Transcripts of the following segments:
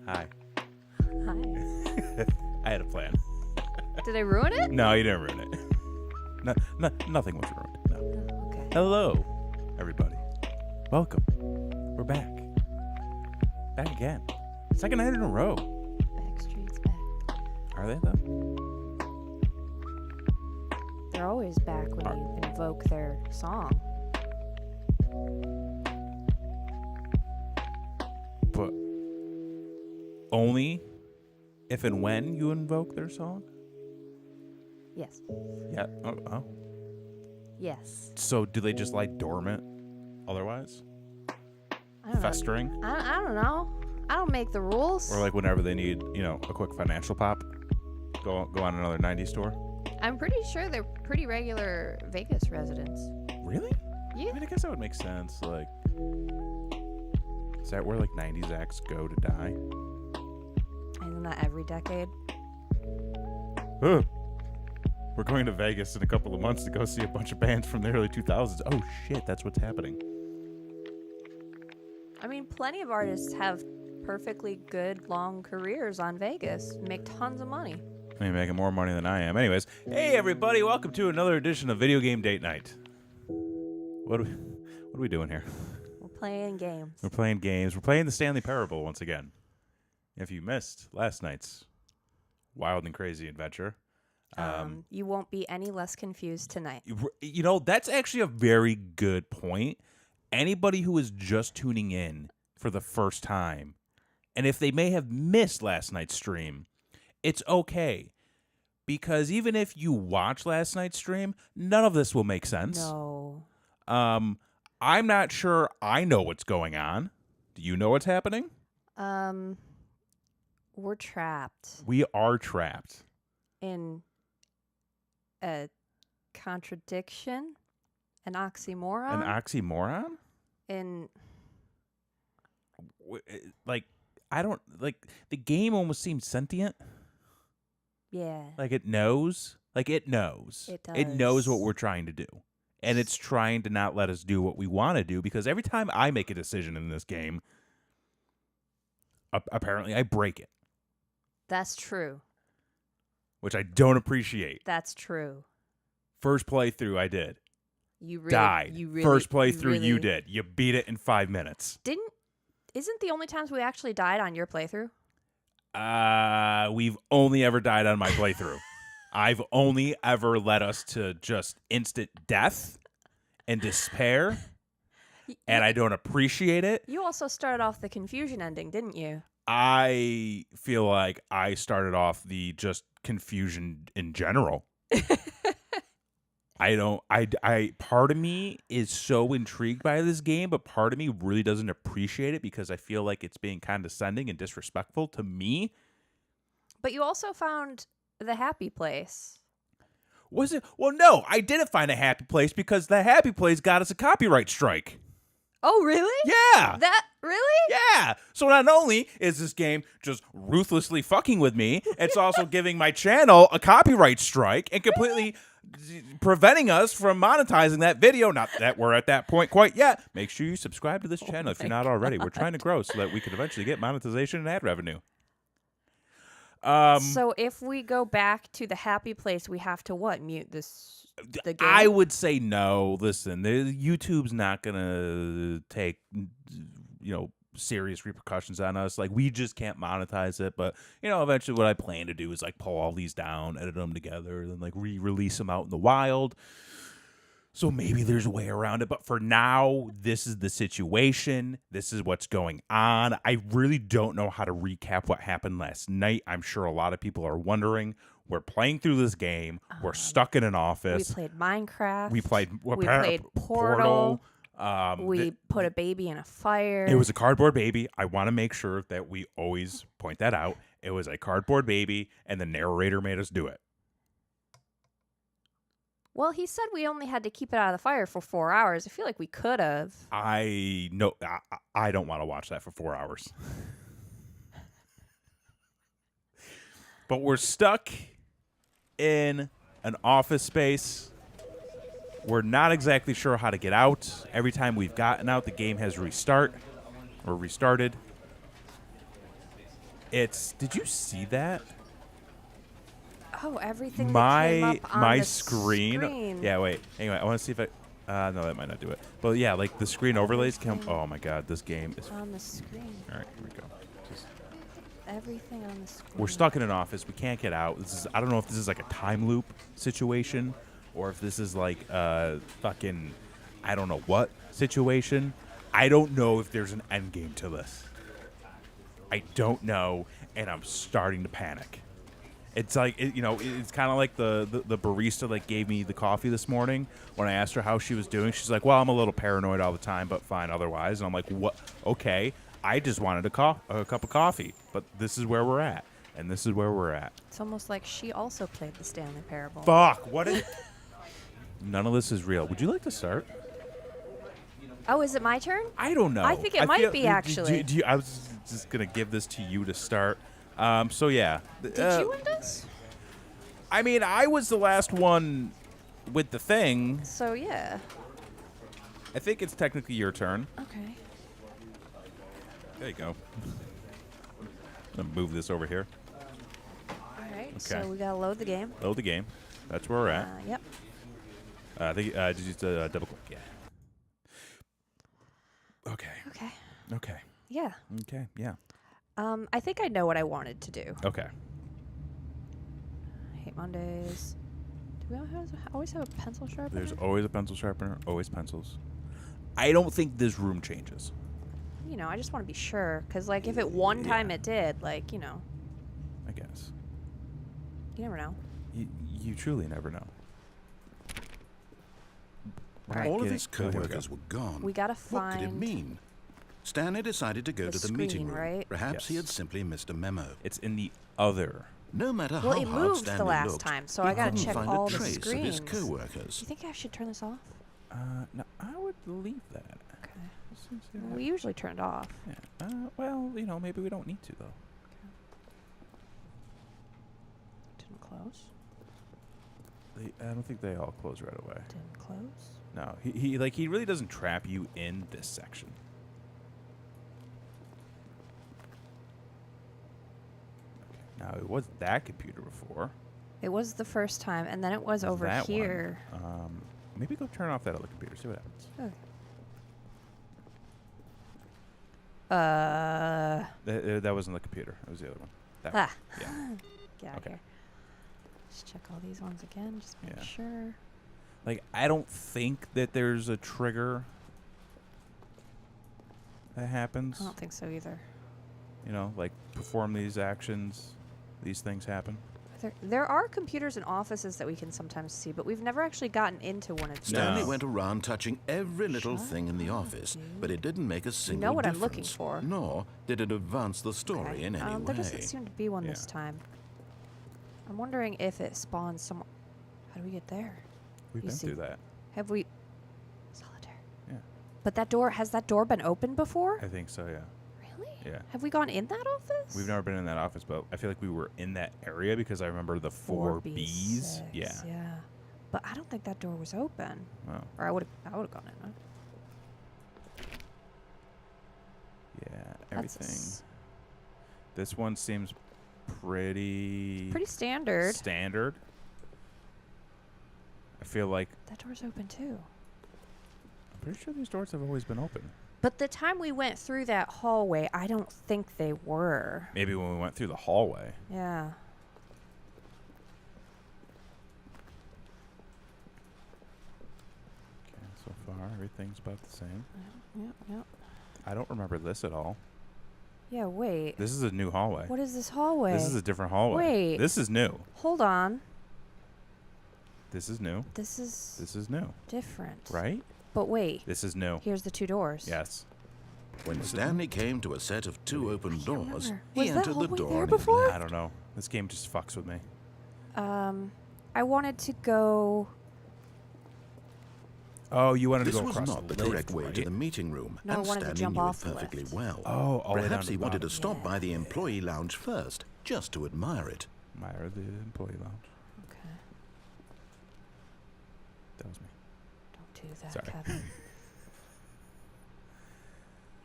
Hi. Hi. I had a plan. Did I ruin it? No, you didn't ruin it. Nothing was ruined. No. Oh, okay. Hello, everybody. Welcome. We're back. Back again. Second night in a row. Backstreet's back. Are they, though? They're always back when you invoke their song. But only if and when you invoke their song? Yes. Yeah. Oh. Yes. So do they just lie dormant otherwise? I don't Festering? know. I don't know. I don't make the rules. Or like whenever they need, a quick financial pop, go on another 90s tour? I'm pretty sure they're pretty regular Vegas residents. Really? Yeah. I mean, I guess that would make sense. Like, is that where, 90s acts go to die? Isn't that every decade? We're going to Vegas in a couple of months to go see a bunch of bands from the early 2000s. Oh, shit, that's what's happening. I mean, plenty of artists have perfectly good, long careers on Vegas. Make tons of money. I mean, making more money than I am. Anyways, hey, everybody, welcome to another edition of Video Game Date Night. What are we doing here? We're playing games. We're playing games. We're playing the Stanley Parable once again. If you missed last night's wild and crazy adventure, You won't be any less confused tonight. That's actually a very good point. Anybody who is just tuning in for the first time, and if they may have missed last night's stream, it's okay. Because even if you watch last night's stream, none of this will make sense. No. I'm not sure I know what's going on. Do you know what's happening? We're trapped We are trapped. in a contradiction, an oxymoron, An oxymoron? The game almost seems sentient. yeah. It knows. It knows. It It knows does. what we're trying to do. And it's trying to not let us do what we want to do, because every time I make a decision in this game, apparently I break it, That's true. which I don't appreciate. That's true. First playthrough I did. You really Died. You really, First playthrough you really did. You beat it in 5 minutes. Isn't the only times we actually died on your playthrough? We've only ever died on my playthrough. I've only ever led us to just instant death and despair, and I don't appreciate it. You also started off the confusion ending, didn't you? I feel like I started off the just confusion in general. Part of me is so intrigued by this game, but part of me really doesn't appreciate it because I feel like it's being condescending and disrespectful to me. But you also found the happy place. Was it? Well, no, I didn't find a happy place because the happy place got us a copyright strike. Oh, really? Yeah. Really? Yeah. So not only is this game just ruthlessly fucking with me, it's also giving my channel a copyright strike and completely preventing us from monetizing that video. Not that we're at that point quite yet. Make sure you subscribe to this channel if you're not already. We're trying to grow so that we can eventually get monetization and ad revenue. So if we go back to the happy place, we have to what? Mute the game? I would say no. Listen, YouTube's not gonna take serious repercussions on us. Like, we just can't monetize it. But eventually, what I plan to do is like pull all these down, edit them together, and then like re-release them out in the wild. So maybe there's a way around it. But for now, this is the situation. This is what's going on. I really don't know how to recap what happened last night. I'm sure a lot of people are wondering. We're playing through this game. We're stuck in an office. We played Minecraft. We played Portal. We put a baby in a fire. It was a cardboard baby. I want to make sure that we always point that out. It was a cardboard baby, and the narrator made us do it. Well, he said we only had to keep it out of the fire for 4 hours. I feel like we could have. I don't want to watch that for 4 hours. But we're stuck in an office space. We're not exactly sure how to get out. Every time we've gotten out, the game has restarted. Did you see that? Oh, everything that came up on my the screen. Yeah, wait. Anyway, I want to see if I. No, that might not do it. But yeah, like the screen overlays come. Oh my god, this game is on the screen. All right, here we go. Everything on the screen. We're stuck in an office. We can't get out. I don't know if this is like a time loop situation or if this is like a fucking I don't know what situation. I don't know if there's an end game to this. I don't know, and I'm starting to panic. It's like it's kind of like the barista that gave me the coffee this morning. When I asked her how she was doing, she's like, "Well, I'm a little paranoid all the time, but fine otherwise." And I'm like, "What? Okay, I just wanted a cup of coffee, but this is where we're at, and this is where we're at." It's almost like she also played the Stanley Parable. Fuck! What? None of this is real. Would you like to start? Oh, is it my turn? I don't know. I think it might be actually. I was just gonna give this to you to start. So yeah. Did you win this? I mean, I was the last one with the thing. So yeah. I think it's technically your turn. Okay. There you go. I'm gonna move this over here. All right. Okay. So we gotta load the game. Load the game. That's where we're at. Yep. I think just double click. Yeah. Okay. Okay. Okay. Yeah. Okay. Yeah. I think I know what I wanted to do. Okay. I hate Mondays. Do we always have a pencil sharpener? There's always a pencil sharpener. Always pencils. I don't think this room changes. I just want to be sure, because like if it one time it did, like I guess. You never know. You truly never know. All of his co-workers were gone. We gotta find. What could it mean? Stanley decided to go to the meeting room. Right? Perhaps he had simply missed a memo. It's in the other. No matter well, how it hard moved Stanley the last looked, time, so he I gotta couldn't check find all a the trace screens. of his co-workers. Do you think I should turn this off? No, I would leave that. Okay. We usually turn it off. Yeah. Well, maybe we don't need to though. Didn't close. I don't think they all close right away. Didn't close. No, he really doesn't trap you in this section. Now, it was that computer before. It was the first time, and then it was over That here. one. Maybe go turn off that other computer. See what happens. That wasn't the computer. It was the other one. That one. Yeah. Get out of Okay. here. Just check all these ones again, just make Yeah. sure. Like, I don't think that there's a trigger that happens. I don't think so either. You know, like, perform these actions, these things happen. There are computers in offices that we can sometimes see, but we've never actually gotten into one of these. Stanley No. went around touching every little Shut thing in the up, office, dude. but it didn't make a single know what I'm difference. looking for. Nor did it advance the story Okay. in any There way. doesn't seem to be one this Yeah. time. I'm wondering if it spawns somewhere. How do we get there? We've You been see- through that. Have we? Solitaire. Yeah. But has that door been opened before? I think so, yeah. Really? Yeah. Have we gone in that office? We've never been in that office, but I feel like we were in that area because I remember the 4Bs. 4B6, Yeah. Yeah. But I don't think that door was open. Oh. Or I would have gone in. Huh? Yeah, That's everything. This one seems pretty Pretty standard. I feel like That door's open too. I'm pretty sure these doors have always been open. But the time we went through that hallway, I don't think they were. Maybe when we went through the hallway. Yeah. Okay, so far everything's about the same. Yep. I don't remember this at all. Yeah, wait. This is a new hallway. What is this hallway? This is a different hallway. Wait. This is new. Hold on. This is new. This is This is new. different. Right? But wait. This is new. Here's the two doors. Yes. When Stanley came to a set of two open doors, remember. he Was that entered the hallway door there on his before? left. I don't know. This game just fucks with me. I wanted to go. Oh, you wanted This to go was across not the lift, correct way to right? the meeting room, No, I and wanted to Stanley jump knew off it the perfectly lift. well. Oh, all the way down Perhaps to he the wanted to bottom. stop Yeah. by the employee lounge first, just to admire it. Myra, the employee lounge. Okay. That was me. Don't do that, Sorry. Kevin.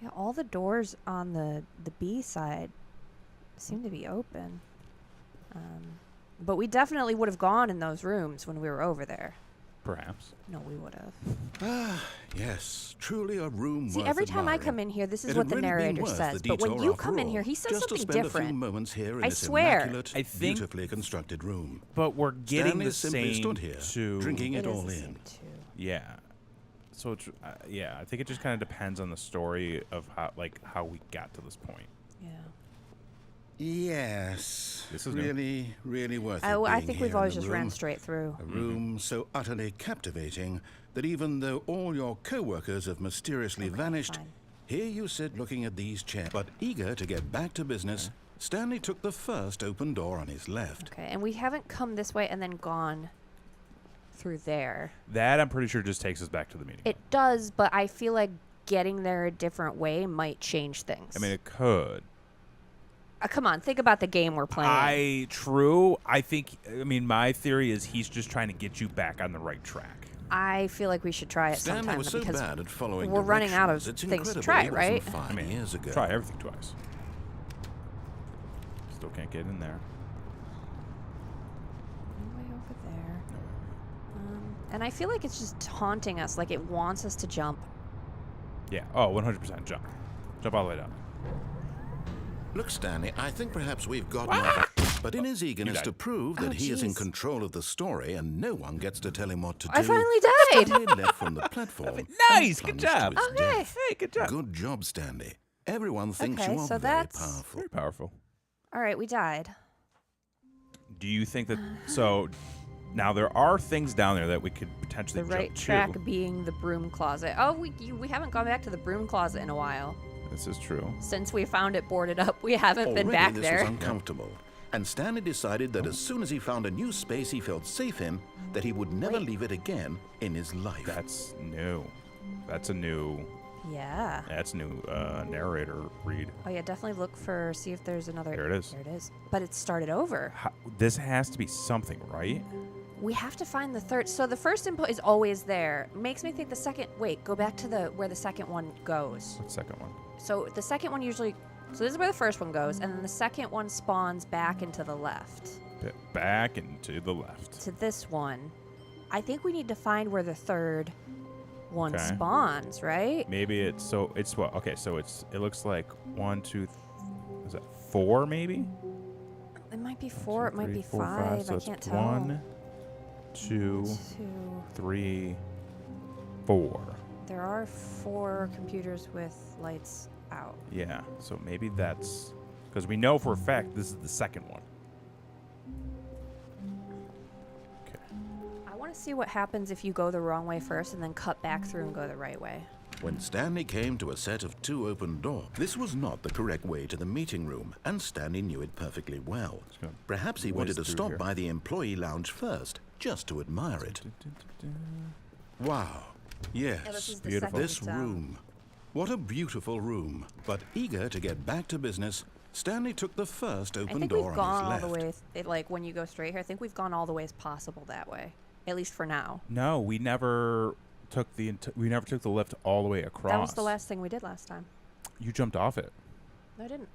Yeah, all the doors on the B side seem to be open. But we definitely would have gone in those rooms when we were over there. Perhaps. No, we would have. Ah, yes, truly a room See, worth every time I admiring. come in here, this is It what had the really been narrator worth says. the But when detour you after come in all, here, he says just something to spend a different. few moments here in I this swear. immaculate, I think- beautifully constructed room. But we're getting Stanley the simply same stood here, to drinking it is all the in. same too. Yeah. So it's yeah, I think it just kind of depends on the story of how we got to this point. Yeah. Yes, This is new. really, really worth it. I being think here we've in always the just room. ran straight through. A room so utterly captivating that even though all your co-workers have mysteriously vanished, fine. here you sit looking at these chairs. But eager to get back to business, Stanley took the first open door on his left. Okay, and we haven't come this way and then gone through there. That I'm pretty sure just takes us back to the meeting. It does, but I feel like getting there a different way might change things. I mean, it could. Come on, think about the game we're playing. I think. I mean, my theory is he's just trying to get you back on the right track. I feel like we should try it Stanley sometime was so because bad at following we're running out of directions, it's things to incredible try, it wasn't right? 5 I mean, years ago. try everything twice. Still can't get in there. way over there. And I feel like it's just taunting us, like it wants us to jump. Yeah. Oh, 100% jump. Jump all the way down. Look, Stanley, I think perhaps we've gotten off. But in his eagerness died. to prove that Oh, he is in jeez. control of the story and no one gets to tell him what to do, I finally died. Stanley left from the platform. Nice, and good plunged job. to his Okay. death. Hey, good job. Good job, Stanley. Everyone thinks Okay, you are so very that's- powerful. Very powerful. All right, we died. Do you think that? So now there are things down there that we could potentially The right jump track to. being the broom closet. Oh, we haven't gone back to the broom closet in a while. This is true. Since we found it boarded up, we haven't Already been back this there. was uncomfortable, and Stanley decided that as soon as he found a new space he felt safe in, that he would never Wait. leave it again in his life. That's new. That's a new. Yeah. That's a new narrator read. Oh yeah, definitely look for, see if there's another. There it is. There it is. But it started over. This has to be something, right? We have to find the third. So the first input is always there. Makes me think the second. Wait, go back to the where the second one goes. What second one? So the second one usually So this is where the first one goes, and then the second one spawns back into the left. Back and to the left. To this one. I think we need to find where the third one Okay. spawns, right? Maybe it's what? Okay, so it looks like 1, 2, is that 4 maybe? It might be 4, it might 3, be 4, 5. So I it's can't tell. 1, 2, 2. 3, 4. There are 4 computers with lights out. Yeah, so maybe that's because we know for a fact this is the second one. Okay. I want to see what happens if you go the wrong way first and then cut back through and go the right way. When Stanley came to a set of 2 open doors, this was not the correct way to the meeting room, and Stanley knew it perfectly well. gonna Perhaps he whiz wanted to through stop here. by the employee lounge first, just to admire it. Wow. Yes. Yeah, this is the beautiful. second, This room. What a beautiful room. But eager to get back to business, Stanley took the first I open think door we've gone on all his the left. way, like when you go straight here, I think we've gone all the way as possible that way. At least for now. No, we never took the lift all the way across. That was the last thing we did last time. You jumped off it. No, I didn't.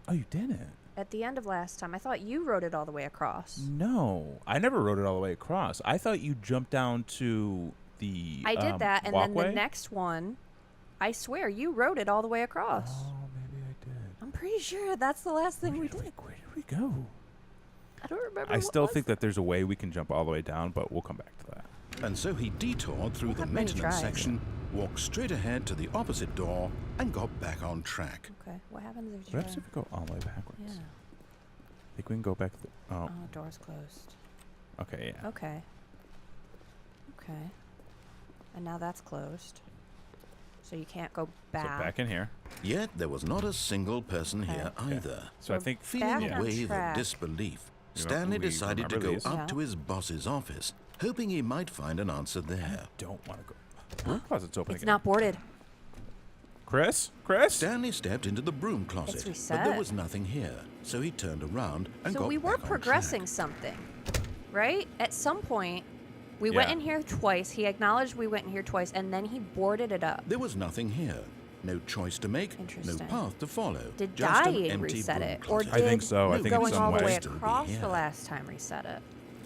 Oh, you didn't. At the end of last time, I thought you rode it all the way across. No, I never rode it all the way across. I thought you jumped down to the. I did that, and walkway? then the next one, I swear, you rode it all the way across. Oh, maybe I did. I'm pretty sure that's the last thing we did. Where did we go? I don't remember. I what still was think that there's a way we can jump all the way down, but we'll come back to that. And so he detoured through We'll the have many maintenance tries. section, walked straight ahead to the opposite door, and got back on track. Okay, what happens if What you happens if we go all the way backwards? Yeah. I think we can go back. Oh, Oh, door's closed. okay, yeah. Okay. Okay. And now that's closed. So you can't go back. So back in here. Yet there was not a single person Okay. here either. So I We're think Feeling back a on wave of track. disbelief, You know, Stanley we decided to remember go these? up Yeah. to his boss's office, hoping he might find an answer there. don't want to go. Broom closet's open It's again. not boarded. Chris? Stanley stepped into the broom closet, but reset. there was nothing here, so he turned around and So got we were back on progressing track. something, right? At some point, we went Yeah. in here twice. He acknowledged we went in here twice, and then he boarded it up. There was nothing here. No choice to make, no Interesting. path to follow. Did just an dying empty reset broom it, or closet. I think did so. I No think in going some all the way. way Still be across here. the last time reset it?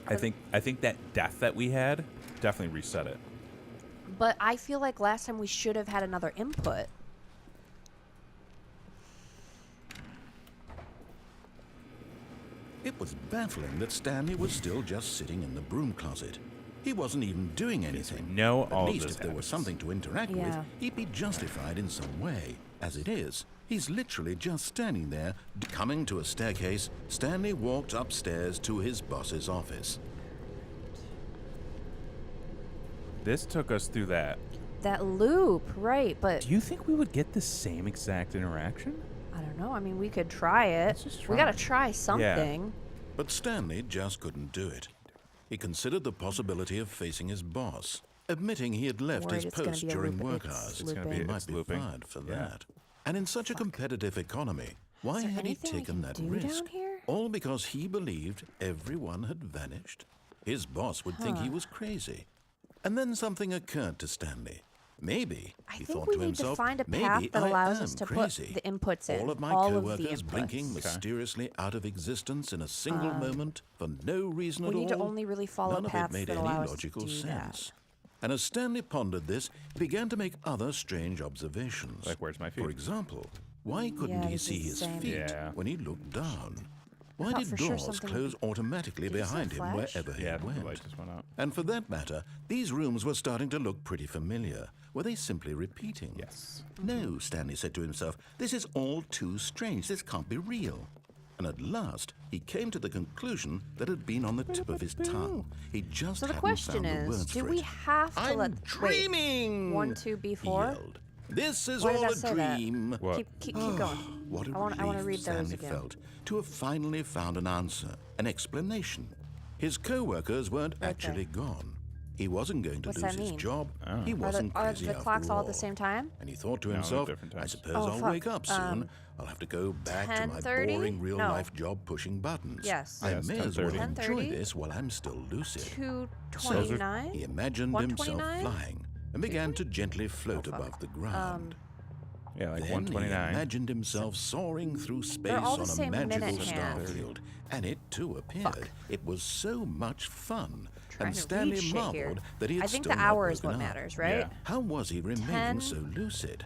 I think that death that we had definitely reset it. But I feel like last time we should have had another input. It was baffling that Stanley was still just sitting in the broom closet. He wasn't even doing anything. know At all of least this if there was happens. something to interact with, Yeah. he'd be justified in some way. As it is, he's literally just standing there. Coming to a staircase, Stanley walked upstairs to his boss's office. This took us through that. That loop, right? But Do you think we would get the same exact interaction? I don't know. I mean, we could try it. Let's just We try. gotta try something. But Stanley just couldn't do it. He considered the possibility of facing his boss, admitting he had left Worried his it's gonna post be a during loop. work It's hours. It's gonna be- He looping. might it's be looping. fired for Yeah. that. And in such a competitive economy, why Is there had he anything we taken can that do risk? down here? All because he believed everyone had vanished? His boss would think he Huh. was crazy. And then something occurred to Stanley. Maybe, I he think thought we to need himself, to find a maybe path that I allows us am to crazy. put the inputs in. All of my all coworkers of the blinking inputs. mysteriously out of existence in a single moment for no reason we at all. need to only really follow None of it paths made that any allow us logical to do sense. And as Stanley pondered this, he began to make other strange observations. Like, where's my feet? For example, why couldn't Yeah, he this see is the his same. feet Yeah. when he looked down? Why thought did for sure doors something close automatically Did you see a behind him flash? wherever he Yeah, the went? light just went out. And for that matter, these rooms were starting to look pretty familiar. Were they simply repeating? Yes. No, Stanley said to himself, this is all too strange. This can't be real. And at last, he came to the conclusion that had been on the tip of his tongue. He just So the hadn't question found the is, words do for we it. have to I'm let dreaming! Wait, 1, 2, he B4? yelled. This is Why did all that a say that? dream. What? Keep going. What a I wanna relief read those Stanley again. felt to have finally found an answer, an explanation. His co-workers weren't Right actually gone. He wasn't going to What's lose that his mean? job. Oh. He wasn't Are crazy the after clocks all at the all. same time? And he thought to No, they're himself, different I times. suppose Oh, I'll fuck. wake up soon. I'll have to go back to my 10:30? boring real-life No. job pushing buttons. Yes. I Yes, may as well 10:30. enjoy 10:30? this while I'm still lucid. 2:29? He imagined himself 1:29? flying and began to gently float Oh, fuck. above the ground. Yeah, like Then he 129. imagined himself soaring through space all the on a same magical minute star hand. field, and it too appeared. Fuck. It was so much fun, Trying and to Stanley read shit here. marveled that he had I think still the not hour is woken what up. matters, right? Yeah. How was he remaining 10, so lucid?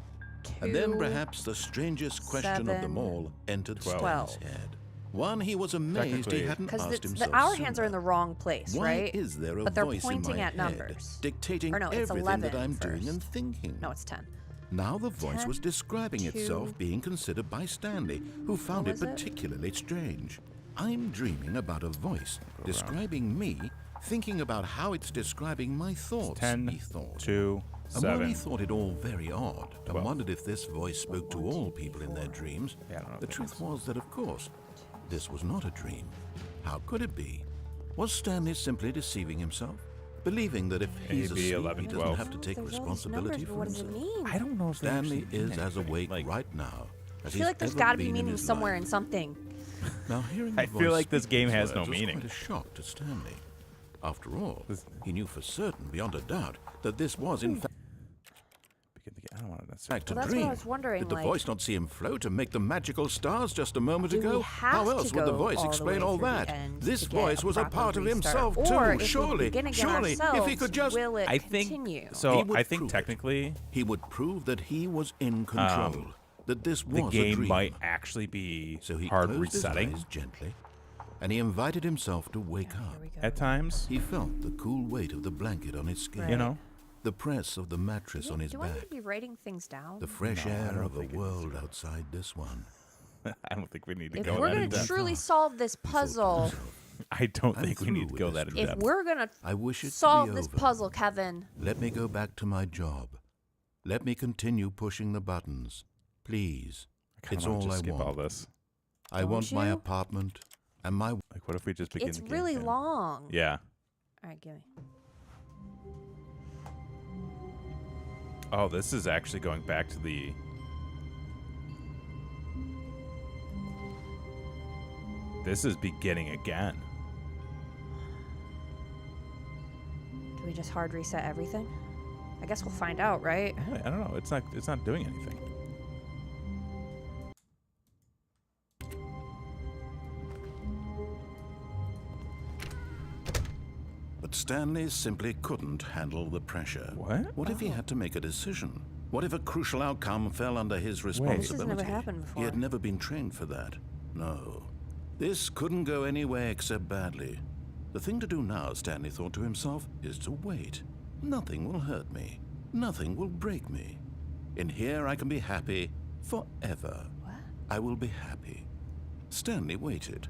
And then 2, perhaps the strangest question of them 7, all entered 12. Stanley's head. One he was amazed Technically- he hadn't Because asked the himself hour sooner. hands are in the wrong place, Why right? is there a But they're voice pointing in my at head numbers. dictating Or no, it's everything 11 that I'm doing first. and thinking? No, it's 10. Now the voice 10, was describing 2, itself being considered by Stanley, who found it was it? particularly strange. I'm dreaming about a voice describing me, thinking about how it's describing my thoughts, 10, he thought. 2, And while he 7. thought it all very odd, and 12. wondered if this voice spoke to all people in their dreams, Yeah, I don't know the if it truth is. was that, of course, this was not a dream. How could it be? Was Stanley simply deceiving himself? Believing that if he's Maybe asleep, 11, he doesn't 12. have to take There's all these responsibility numbers, but for what does it himself? mean? I don't know if they Stanley actually is mean as anything. awake Like, right now I as feel like there's got got to to be meaning somewhere in something. Now, hearing I the feel voice like this speak game these has no words was meaning. quite a shock to Stanley. After all, This- he knew for certain, beyond a doubt, that this was in fact I don't want to a Well, that's what I dream. was wondering, Did the like- voice not see him float and make the magical stars just a moment Do we ago? have How to else would the go voice all the explain way all through the that? end This to get voice was a proper part of restart? himself Or too. if we Surely, begin again surely, if he ourselves, could just, will it I think continue? so. He would I think prove it. technically he would prove that he was in control. That this the was a game dream. might actually be So he hard closed resetting his eyes gently, and he invited himself to wake Here up. we go. at times. He felt the cool weight of the blanket on his skin, Right. You know, the press of the mattress on his Do I need back, to be writing things down? the fresh No, I air don't of a think it's- world outside this one. I don't think we need to If go we're that in going to depth. truly solve this puzzle, I don't I'm think we through need to with go this that in if depth. we're going to I wish it solve to be this over. puzzle, Kevin, Let me go back to my job. Let me continue pushing the buttons. Please. I kinda It's wanna all just I skip want. all this. I Don't want my you? apartment and my... Like, what if we just begin it's the game really again? long. Yeah. All right, give me. Oh, this is actually going back to the. This is beginning again. Do we just hard reset everything? I guess we'll find out, right? I don't know. It's not. It's not doing anything. But Stanley simply couldn't handle the pressure. What? What if he had to make a decision? What if a crucial outcome fell under his responsibility? This has never happened He had before. never been trained for that. No. This couldn't go anywhere except badly. The thing to do now, Stanley thought to himself, is to wait. Nothing will hurt me. Nothing will break me. In here I can be happy forever. What? I will be happy. Stanley waited.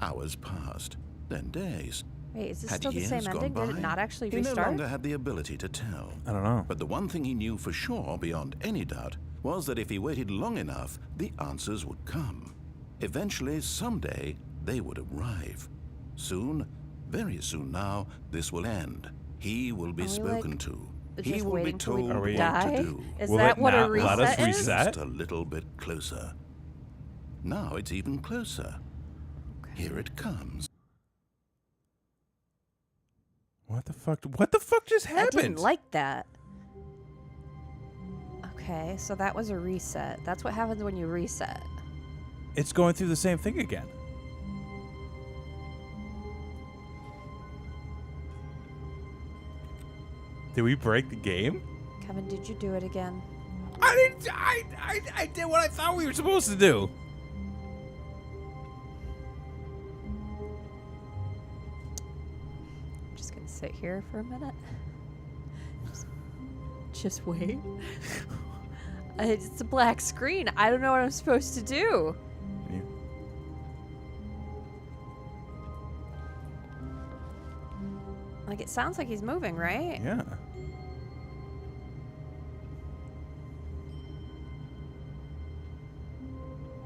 Hours passed, then days. Wait, is this Had still the years same gone ending? Did by? it not actually He restart? no longer had the ability to tell. I don't know. But the one thing he knew for sure, beyond any doubt, was that if he waited long enough, the answers would come. Eventually, someday, they would arrive. Soon, very soon now, this will end. He will be Are we, spoken like, to. He just will be waiting till we told Are we- what die? to do. Is Will that it what a not let us reset is? reset? Just a little bit closer. Now it's even closer. Here it comes. What the fuck? What the fuck just I happened? didn't like that. Okay, so that was a reset. That's what happens when you reset. It's going through the same thing again. Did we break the game? Kevin, did you do it again? I didn't. I did what I thought we were supposed to do. I'm just gonna sit here for a minute. Just wait. It's a black screen. I don't know what I'm supposed to do. Like, it sounds like he's moving, right? Yeah.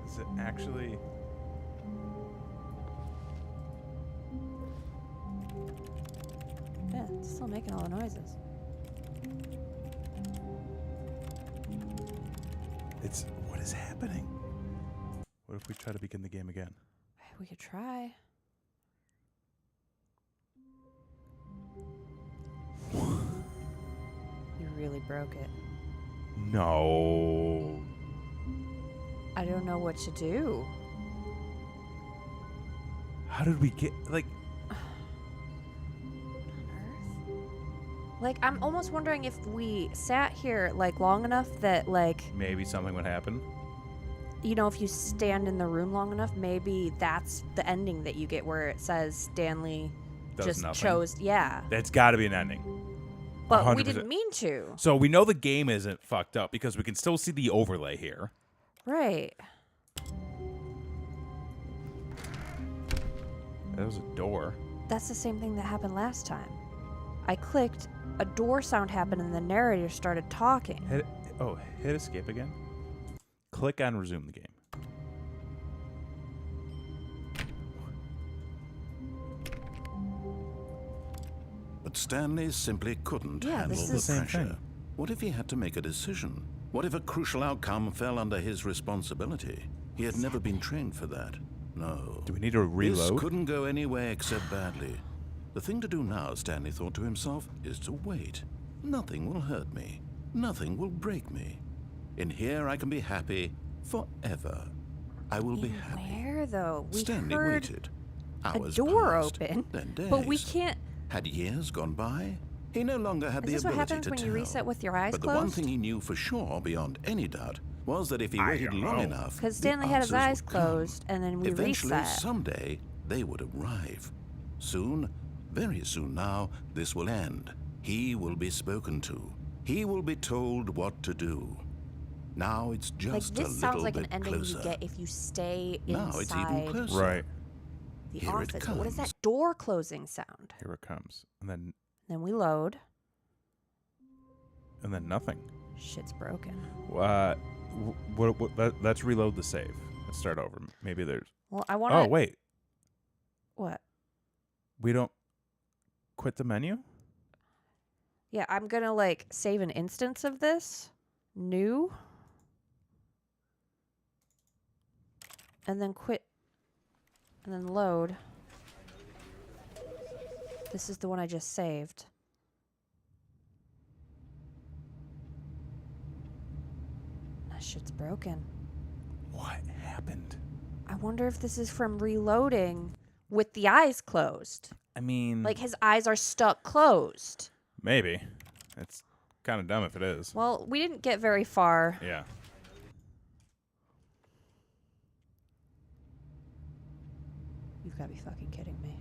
Is it actually? Yeah, it's still making all the noises. It's what is happening? What if we try to begin the game again? We could try. You really broke it. No. I don't know what to do. How did we get, like... Like, I'm almost wondering if we sat here, like, long enough that, like... Maybe something would happen. You know, if you stand in the room long enough, maybe that's the ending that you get where it says Stanley Does just nothing. chose... Yeah. That's got to be an ending. But 100%. we didn't mean to. So we know the game isn't fucked up because we can still see the overlay here. Right. That was a door. That's the same thing that happened last time. I clicked, a door sound happened, and the narrator started talking. Hit escape again. Click on resume the game. But Stanley simply couldn't Yeah, handle this the is- Same pressure. thing. What if he had to make a decision? What if a crucial outcome fell under his responsibility? He had never been trained for that. No. Do we need to reload? This couldn't go anywhere except badly. The thing to do now, Stanley thought to himself, is to wait. Nothing will hurt me. Nothing will break me. In here I can be happy forever. I will be In happy. where, though? We Stanley heard waited. a Hours door passed, open, then days. but we can't... Had years gone by? He no longer had Is the this what ability happens to when tell. you reset with your eyes but the one closed? thing he knew for sure, beyond any doubt, was that if he waited don't long know. enough, Because the Stanley had his answers eyes would come. closed, and then we Eventually, reset. someday, they would arrive. Soon, very soon now, this will end. He will be spoken to. He will be told what to do. Now it's Like, just a this little sounds like bit an ending closer. you get if you stay Now it's even inside closer. Right. the Here it office. But what is that comes. door closing sound? Here it comes. And Then we load. then nothing. Shit's broken. Let's reload the save. Let's start over. Maybe there's... Well, I want to... Oh, wait. What? We don't quit the menu? Yeah, I'm going to, like, save an instance of this. New. And then quit. And then load. This is the one I just saved. That shit's broken. What happened? I wonder if this is from reloading with the eyes closed. I mean... Like, his eyes are stuck closed. Maybe. It's kind of dumb if it is. Well, we didn't get very far. Yeah. You've got to be fucking kidding me.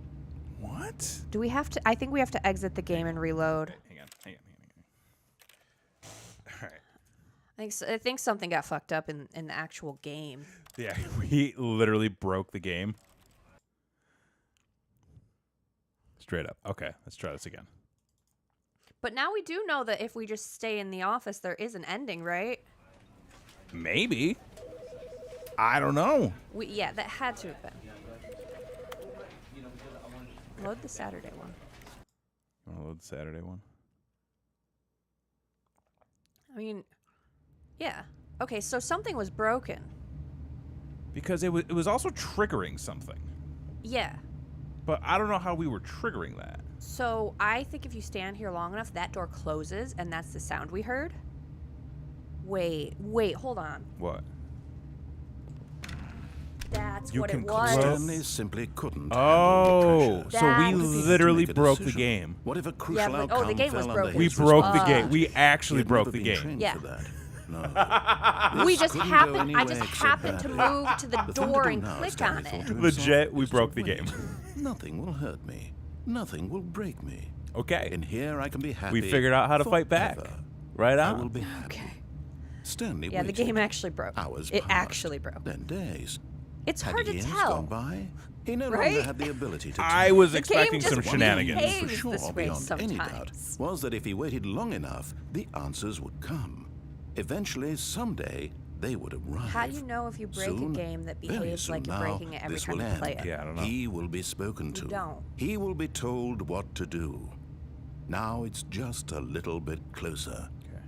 What? Do we have to... I think we have to exit the game and reload. Hang on. All right. I think something got fucked up in the actual game. Yeah, we literally broke the game. Straight up. Okay, let's try this again. But now we do know that if we just stay in the office, there is an ending, right? Maybe. I don't know. Yeah, that had to have been. Load the Saturday one. You want to load the Saturday one? I mean, yeah. Okay, so something was broken. Because it was also triggering something. Yeah. But I don't know how we were triggering that. So I think if you stand here long enough, that door closes, and that's the sound we heard. Wait, hold on. What? That's You what can it was. close- Stanley simply couldn't Oh, handle the pressure. so we That's- What if he had to literally make a broke the decision? game. What if a crucial like, outcome oh, the game was fell broken. under We his broke the responsibility? game. We He actually had broke never the been game. trained Yeah. for that. No. We This just couldn't go happened. I anywhere just except happened to badly. move to the The thing to door do and now, click Stanley on thought it. to Legit, himself, we is broke to the game. wait. Nothing will hurt me. Nothing will break me. Okay. In here, I can be happy. We figured out how to fight back. forever. Right I will on. be happy. Okay. Stanley Yeah, the waited. game actually broke. Hours It passed, actually broke. Then days. It's Had hard to years tell. gone by? He no Right? longer had the ability to I tell. was The expecting game some just shenanigans. behaves For sure, this way beyond any doubt, sometimes. was that if he waited long enough, the answers would come. Eventually, someday, they would arrive. How do you know if you break Soon, a game that very behaves soon like you're now, breaking it every this time will you play end. it? Yeah, I don't know. He will be spoken to. don't. He will be told what to do. Now it's just a little bit closer. Okay.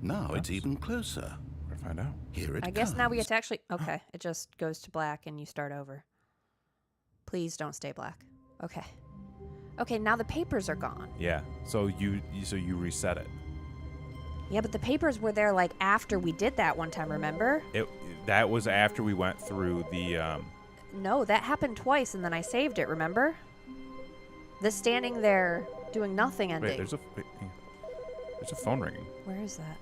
Now it's even closer. We're gonna find out. Here it I guess now we comes. have to actually... Okay, it just goes to black and you start over. Please don't stay black. Okay. Okay, now the papers are gone. Yeah. So you reset it. Yeah, but the papers were there like after we did that one time, remember? That was after we went through the. No, that happened twice, and then I saved it, remember? The standing there doing nothing ending. Wait, there's a phone ringing. Where is that?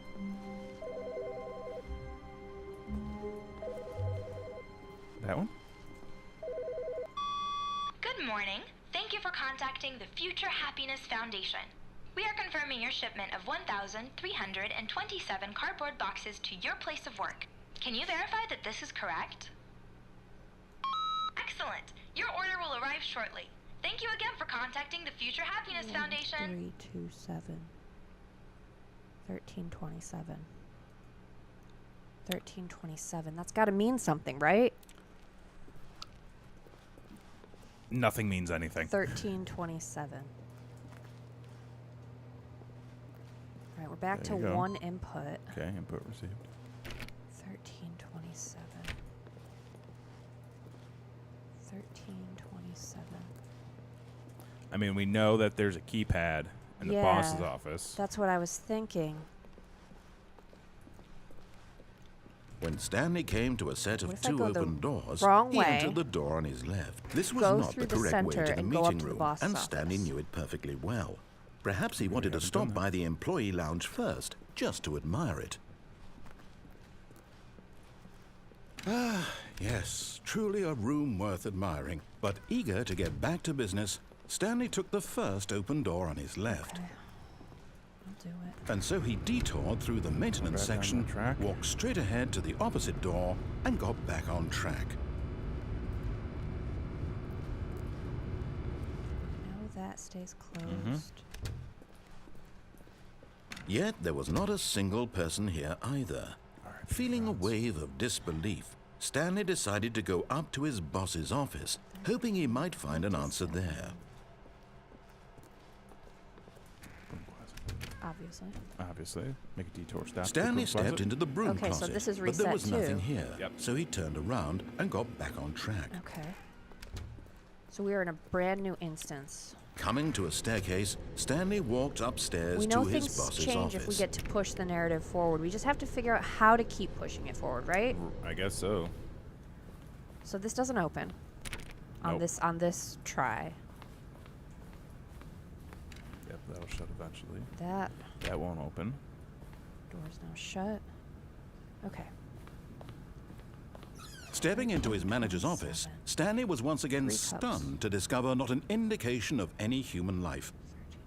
That one? Good morning. Thank you for contacting the Future Happiness Foundation. We are confirming your shipment of 1,327 cardboard boxes to your place of work. Can you verify that this is correct? Excellent. Your order will arrive shortly. Thank you again for contacting the Future Happiness Foundation. 327. 1327. 1327. That's got to mean something, right? Nothing means anything. 1327. All right, we're back There to you go. one input. Okay, input received. 1327. 1327. I mean, we know that there's a keypad in the Yeah. boss's office. That's what I was thinking. When Stanley came to a set What of if I two go the open doors, wrong he way, entered the door on his left. This was go not through the the correct way center to the and go up meeting to the room, boss's and Stanley office. knew it perfectly well. Perhaps he wanted to haven't done stop that. by the employee lounge first, just to admire it. Ah, yes, truly a room worth admiring. But eager to get back to business, Stanley took the first open door on his left. Okay. I'll do it. And so he detoured through the maintenance Back on section, the track. walked straight ahead to the opposite door, and got back on track. No, that stays closed. Mm-hmm. Yet there was not a single person here either. All right, Feeling a friends. wave of disbelief, Stanley decided to go up to his boss's office, hoping he might find an answer there. Obviously. Make a detour stop. Stanley Broom closet. stepped into the broom Okay, so closet, this is but there reset was nothing too. here. Yep. So he turned around and got back on track. Okay. So we are in a brand new instance. Coming to a staircase, Stanley walked upstairs We know to his things boss's change office. if we get to push the narrative forward. We just have to figure out how to keep pushing it forward, right? I guess so. So this doesn't open on Nope. on this try. Yep, that'll shut eventually. That That won't open. door's now shut. Okay. Stepping into his manager's office, Stanley was once again 3 cups. stunned to discover not an indication of any human life.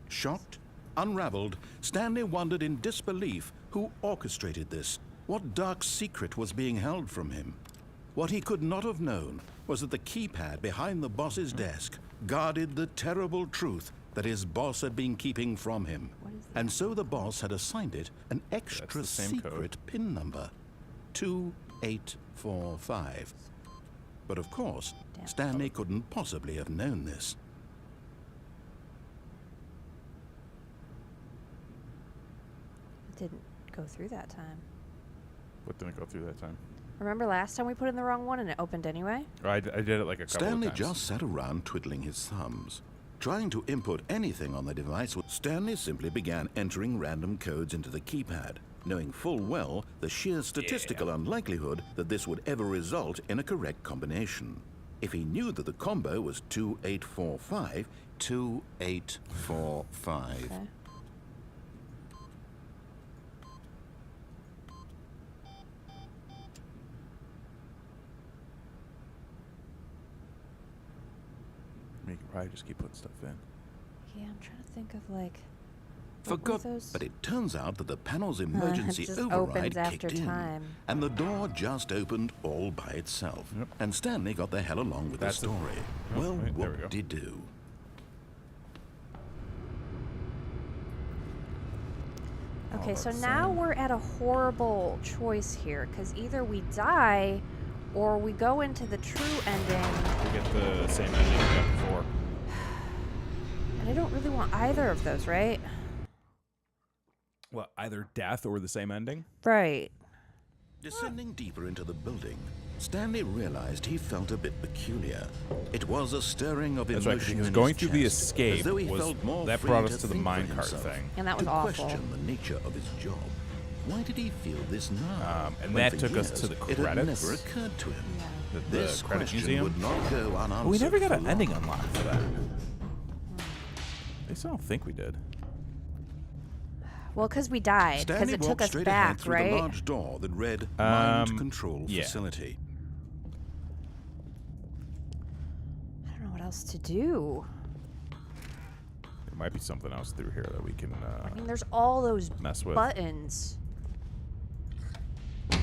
Shocked, unraveled, Stanley wondered in disbelief who orchestrated this. What dark secret was being held from him? What he could not have known was that the keypad behind the boss's desk guarded the terrible truth that his boss had been keeping from him. What is that? And so the boss had assigned it an extra the same secret code. PIN number, 2845. But of course, Damn. Stanley couldn't possibly have known this. It didn't go through that time. What didn't go through that time? Remember last time we put in the wrong one and it opened anyway? Or I did it like a couple Stanley of times. just sat around twiddling his thumbs. Trying to input anything on the device, Stanley simply began entering random codes into the keypad, knowing full well the sheer statistical unlikelihood that this would ever result in a correct combination. If he knew that the combo was 2845, 2845. Okay. You could probably just keep putting stuff in. Yeah, I'm trying to think of like. For what were God, those? but it turns out that the panel's emergency it just override opens after kicked in, time. and the door just opened all by itself. Yep. And Stanley got the hell along with That's the it. story. Oh, Well, wait, there we go. what did he do? Okay, so about the now same. we're at a horrible choice here because either we die or we go into the true ending, We get the same ending we got before. and I don't really want either of those, right? Well, either death or the same ending? Right. Descending deeper into the building, Stanley realized he felt a bit peculiar. It was a stirring of That's right, emotion because in going his through the chest, escape as though he was felt more that free brought us to the think for minecart himself, thing. And that was to awful. question the nature of his job. Why did he feel this now? And when that for took us years to the It had credits. never occurred to him. Yeah. The This credit question museum. would not go unanswered. But we never got for an long. ending unlocked for that. At least I don't think we did. Well, because we died. Because Stanley it took walked us straight ahead back, through right? the large door that read Mind Control yeah. Facility. I don't know what else to do. There might be something else through here that we can I mean, there's all those mess with. buttons.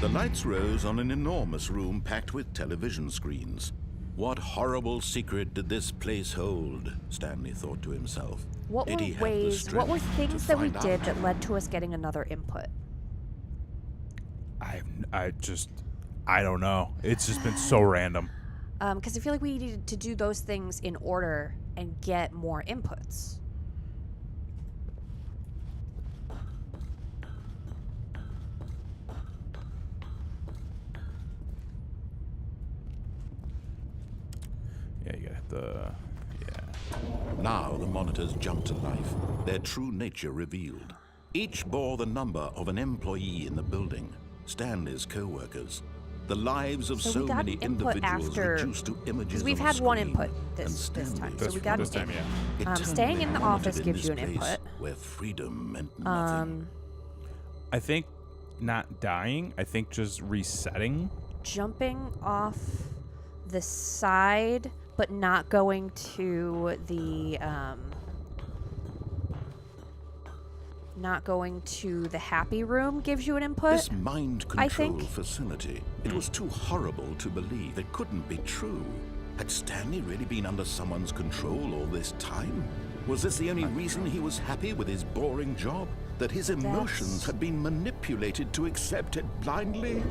The lights rose on an enormous room packed with television screens. What horrible secret did this place hold? Stanley thought to himself. What Did he were have the ways? What were strength things to that we find did out? that led to us getting another input? I don't know. It's just been so random. Because I feel like we needed to do those things in order and get more inputs. Yeah, you gotta hit the. Yeah. Now the monitors jumped to life, their true nature revealed. Each bore the number of an employee in the building, Stanley's co-workers. The lives of So so we got many an input individuals after- reduced to images Because we've on a had one screen, input and this time. Stanley So we got this an time, yeah. staying in the eternally office wanted gives you in an this place input. where freedom meant nothing. I think not dying. I think just resetting. Jumping off the side, but not going to the happy room gives you an input. This mind I control think. facility, it was too horrible to believe. It couldn't be true. Had Stanley really been under someone's control all this time? Was this the only reason he was happy with his boring job? That his emotions had been manipulated to accept it blindly?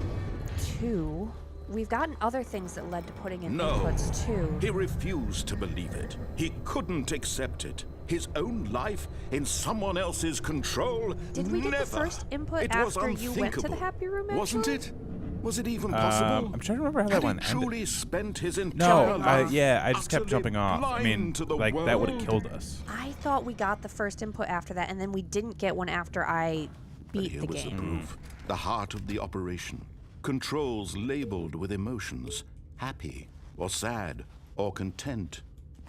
2. We've gotten other things that led to putting in No. inputs too. He refused to believe it. He couldn't accept it. His own life in someone else's control? Did we get the Never. first input It was after you went to the unthinkable. happy room, Wasn't actually? it? Was it even possible? I'm trying to remember how that Had one he ended. truly spent his No, entire life I just kept utterly jumping off. I mean, blind to the like that would have world? killed us. I thought we got the first input after that, and then we didn't get one after I But beat here the was the game. proof. The heart of the operation. Controls labeled with emotions. Happy or sad or content.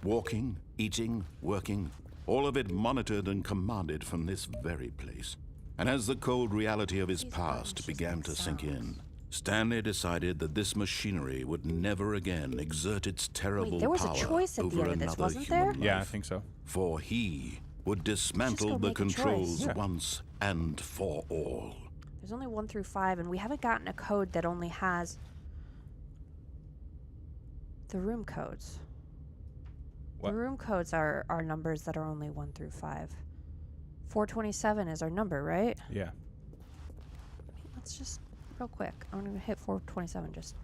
Walking, eating, working. All of it monitored and commanded from this very place. And as the cold reality of his These past buttons just began make to sink in, sounds. Stanley decided that this machinery would never again exert its terrible there was a power choice at the over end of this, another wasn't human there? Yeah, I life. think so. For he would dismantle the make a choice. controls Yeah. once and for all. There's only 1 through 5, and we haven't gotten a code that only has the room codes. What? The room codes are numbers that are only 1 through 5. 427 is our number, right? Yeah. Let's just, real quick, I'm gonna hit 427 just.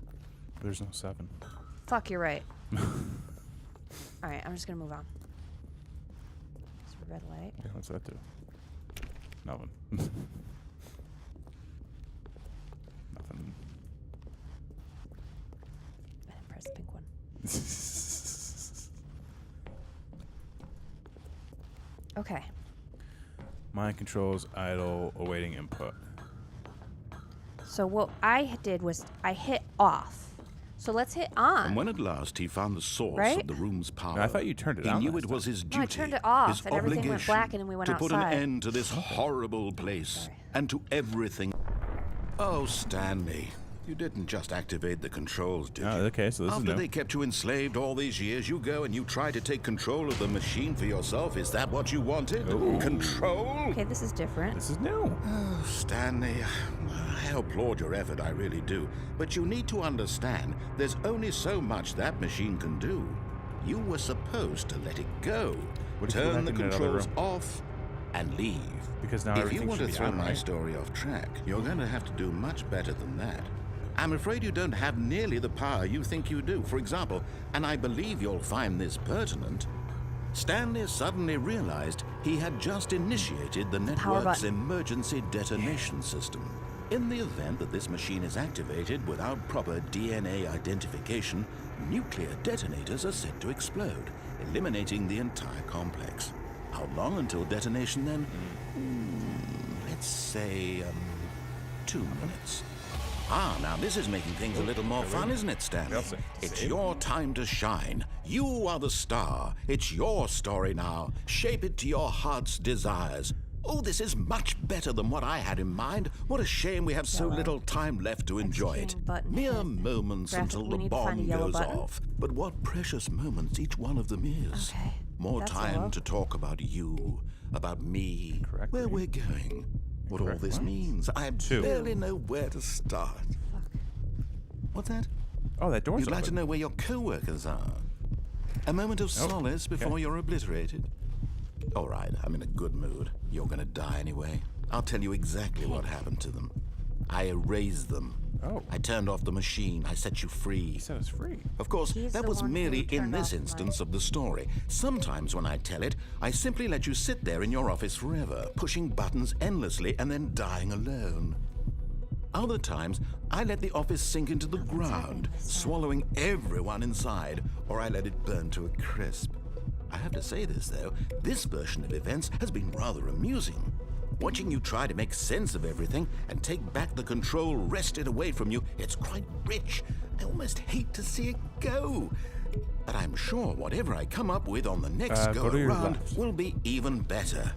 There's no 7. Fuck, you're right. Alright, I'm just gonna move on. It's a red light. Yeah, what's that do? Nothing. Nothing. I didn't press the pink one. Okay. Mind controls idle, awaiting input. So what I did was I hit off. So let's hit on. And when at last he found the source Right? of the room's power, I thought you turned it he on knew last it was his duty, No, I turned it off, his and everything went obligation black, and then we went to put an outside. end to this horrible place Sorry. and to everything. Oh, Stanley, you didn't just activate the controls, did Oh, you? okay, so this is After new. they kept you enslaved all these years, you go and you try to take control of the machine for yourself. Is that what you wanted? Ooh. Control? Okay, this is different. This is new. Oh, Stanley, I applaud your effort, I really do. But you need to understand, there's only so much that machine can do. You were supposed to let it go. What if you Turn went the in another controls room? off and leave. Because now If you everything want should to be throw on, my right? story off track, you're going to have to do much better than that. I'm afraid you don't have nearly the power you think you do. For example, and I believe you'll find this pertinent, Stanley suddenly realized he had just initiated the power network's button. emergency detonation system. In the event that this machine is activated without proper DNA identification, nuclear detonators are set to explode, eliminating the entire complex. How long until detonation then? Let's say 2 minutes. Ah, now this is making things a little more fun, isn't it, Stanley? Yes, sir. It's Save. your time to shine. You are the star. It's your story now. Shape it to your heart's desires. Oh, this is much better than what I had in mind. What a shame we have so Yellow. little time left to enjoy it. Executing button Mere hit. moments Graphic, until we the need to find a bomb yellow goes button. off. But what precious moments each one of them is. Okay, More that's time yellow. to talk about you, about me, Correct. where we're going, what all Correct. this What? means. I 2. barely know where to start. What's that? Oh, that door's You'd like to open. know where your co-workers are. A moment of solace before okay. you're obliterated. All right, I'm in a good mood. You're gonna die anyway. I'll tell you exactly what happened to them. I erased them. Oh. I turned off the machine. I set you free. He said it's free. Of course, He's that the was one who merely in turned this off instance my- of the story. Sometimes when I tell it, I simply let you sit there in your office forever, pushing buttons endlessly and then dying alone. Other times, I let the office sink into the ground, swallowing everyone inside, or I let it burn to a crisp. I have to say this, though, this version of events has been rather amusing. Watching you try to make sense of everything and take back the control wrested away from you, it's quite rich. I almost hate to see it go. But I'm sure whatever I come up with on the next Go to your go-around left. will be even better.